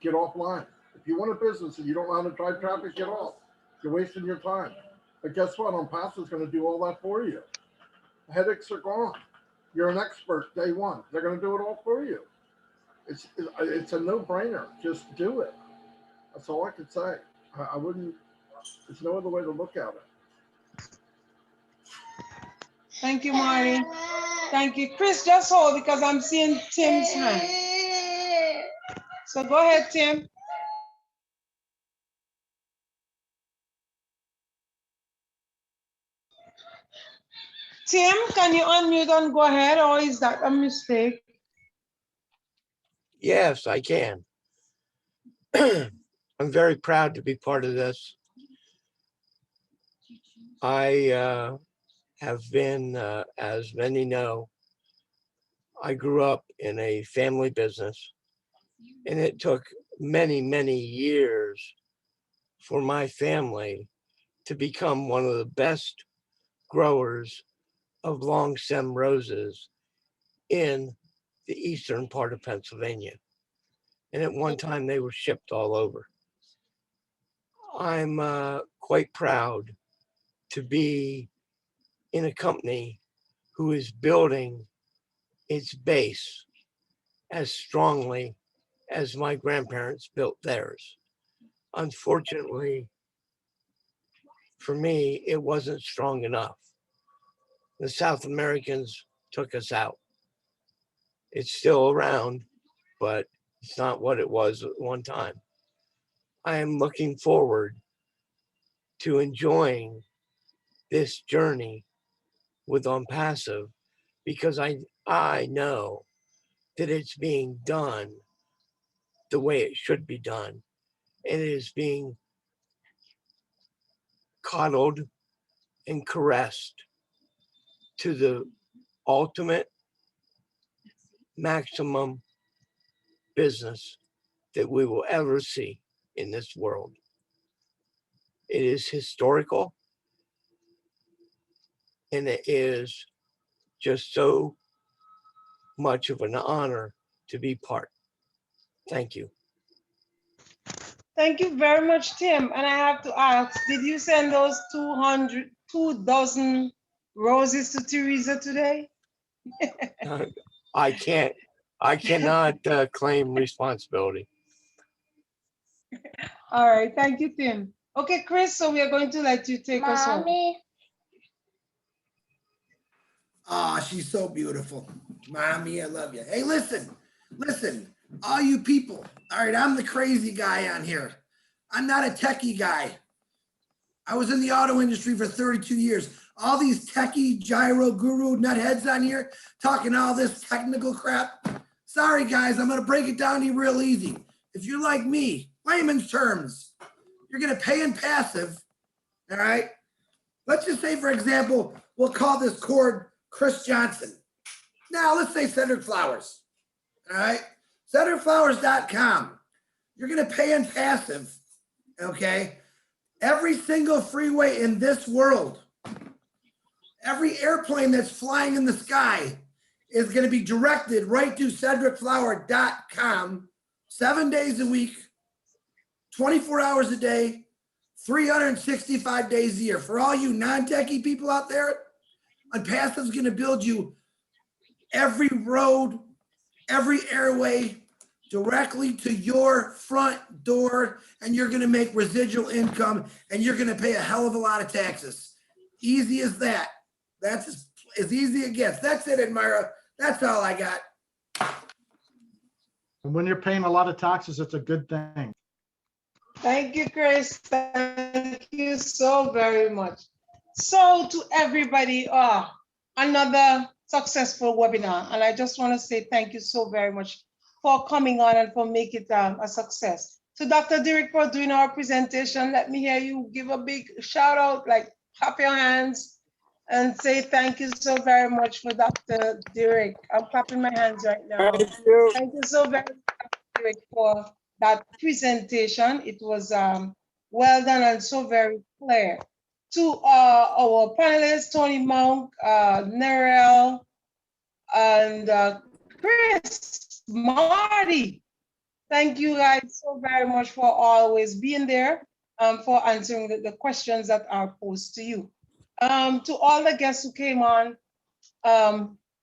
get offline. If you want a business and you don't know how to drive traffic, get off. You're wasting your time. But guess what? Onpassive is going to do all that for you. The headaches are gone. You're an expert day one. They're going to do it all for you. It's a no-brainer. Just do it. That's all I could say. I wouldn't. There's no other way to look at it. Thank you, Marty. Thank you. Chris, just hold because I'm seeing Tim's hand. So go ahead, Tim. Tim, can you unmute and go ahead, or is that a mistake? Yes, I can. I'm very proud to be part of this. I have been, as many know, I grew up in a family business, and it took many, many years for my family to become one of the best growers of long stem roses in the eastern part of Pennsylvania. And at one time they were shipped all over. I'm quite proud to be in a company who is building its base as strongly as my grandparents built theirs. Unfortunately, for me, it wasn't strong enough. The South Americans took us out. It's still around, but it's not what it was at one time. I am looking forward to enjoying this journey with Onpassive because I know that it's being done the way it should be done. And it is being coddled and caressed to the ultimate maximum business that we will ever see in this world. It is historical, and it is just so much of an honor to be part. Thank you. Thank you very much, Tim. And I have to ask, did you send those 2,000 roses to Teresa today? I cannot claim responsibility. All right, thank you, Tim. Okay, Chris, so we are going to let you take us home. Ah, she's so beautiful. Mommy, I love you. Hey, listen, all you people. All right, I'm the crazy guy on here. I'm not a techie guy. I was in the auto industry for 32 years. All these techie, gyro, guru, nutheads on here talking all this technical crap. Sorry, guys, I'm going to break it down to you real easy. If you're like me, layman's terms, you're going to pay in passive, all right? Let's just say, for example, we'll call this cord Chris Johnson. Now, let's say Cedric Flowers, all right? CedricFlowers.com. You're going to pay in passive, okay? Every single freeway in this world, every airplane that's flying in the sky is going to be directed right to CedricFlower.com 7 days a week, 24 hours a day, 365 days a year. For all you non-techie people out there, Onpassive is going to build you every road, every airway directly to your front door, and you're going to make residual income, and you're going to pay a hell of a lot of taxes. Easy as that. That's as easy as it gets. That's it, Admira. That's all I got. And when you're paying a lot of taxes, it's a good thing. Thank you, Chris. Thank you so very much. So to everybody, another successful webinar. And I just want to say thank you so very much for coming on and for making it a success. So Dr. Derek, for doing our presentation, let me hear you give a big shout out, like clap your hands and say thank you so very much for Dr. Derek. I'm clapping my hands right now. Thank you so very much, Dr. Derek, for that presentation. It was well done and so very clear. To our panelists, Tony Monk, Nerel, and Chris, Marty. Thank you guys so very much for always being there, for answering the questions that are posed to you. To all the guests who came on,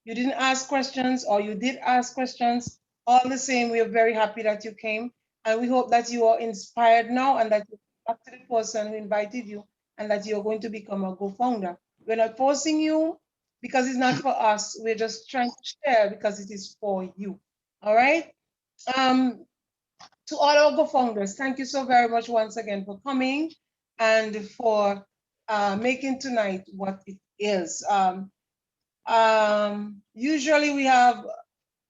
you didn't ask questions or you did ask questions, all the same, we are very happy that you came. And we hope that you are inspired now and that you talk to the person who invited you and that you're going to become a co-founder. We're not forcing you because it's not for us. We're just trying to share because it is for you. All right. To all our co-founders, thank you so very much once again for coming and for making tonight what it is. Usually we have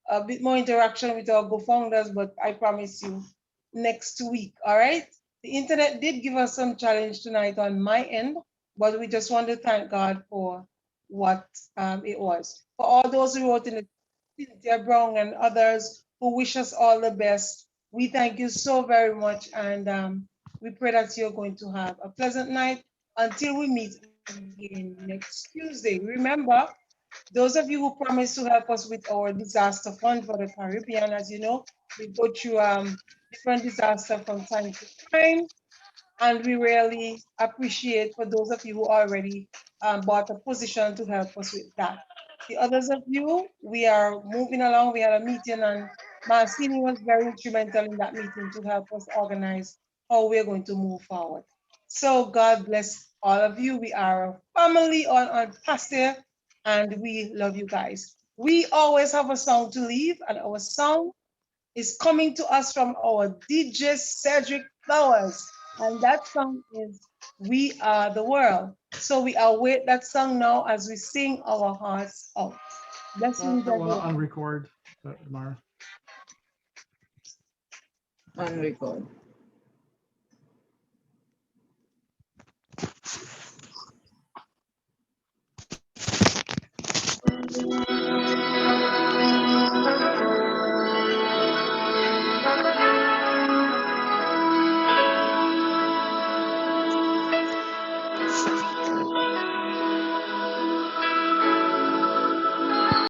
a bit more interaction with our co-founders, but I promise you next week, all right? The internet did give us some challenge tonight on my end, but we just want to thank God for what it was. For all those who wrote in the Cynthia Brown and others who wish us all the best, we thank you so very much, and we pray that you're going to have a pleasant night until we meet again next Tuesday. Remember, those of you who promised to help us with our disaster fund for the Caribbean, as you know, we go through different disasters from time to time, and we really appreciate for those of you who already bought a position to help us with that. The others of you, we are moving along. We had a meeting, and Marcini was very instrumental in that meeting to help us organize how we're going to move forward. So God bless all of you. We are a family on Pastor, and we love you guys. We always have a song to leave, and our song is coming to us from our DJ Cedric Flowers. And that song is We Are the World. So we await that song now as we sing our hearts out. Blessings, everyone. On record, Mara. On record.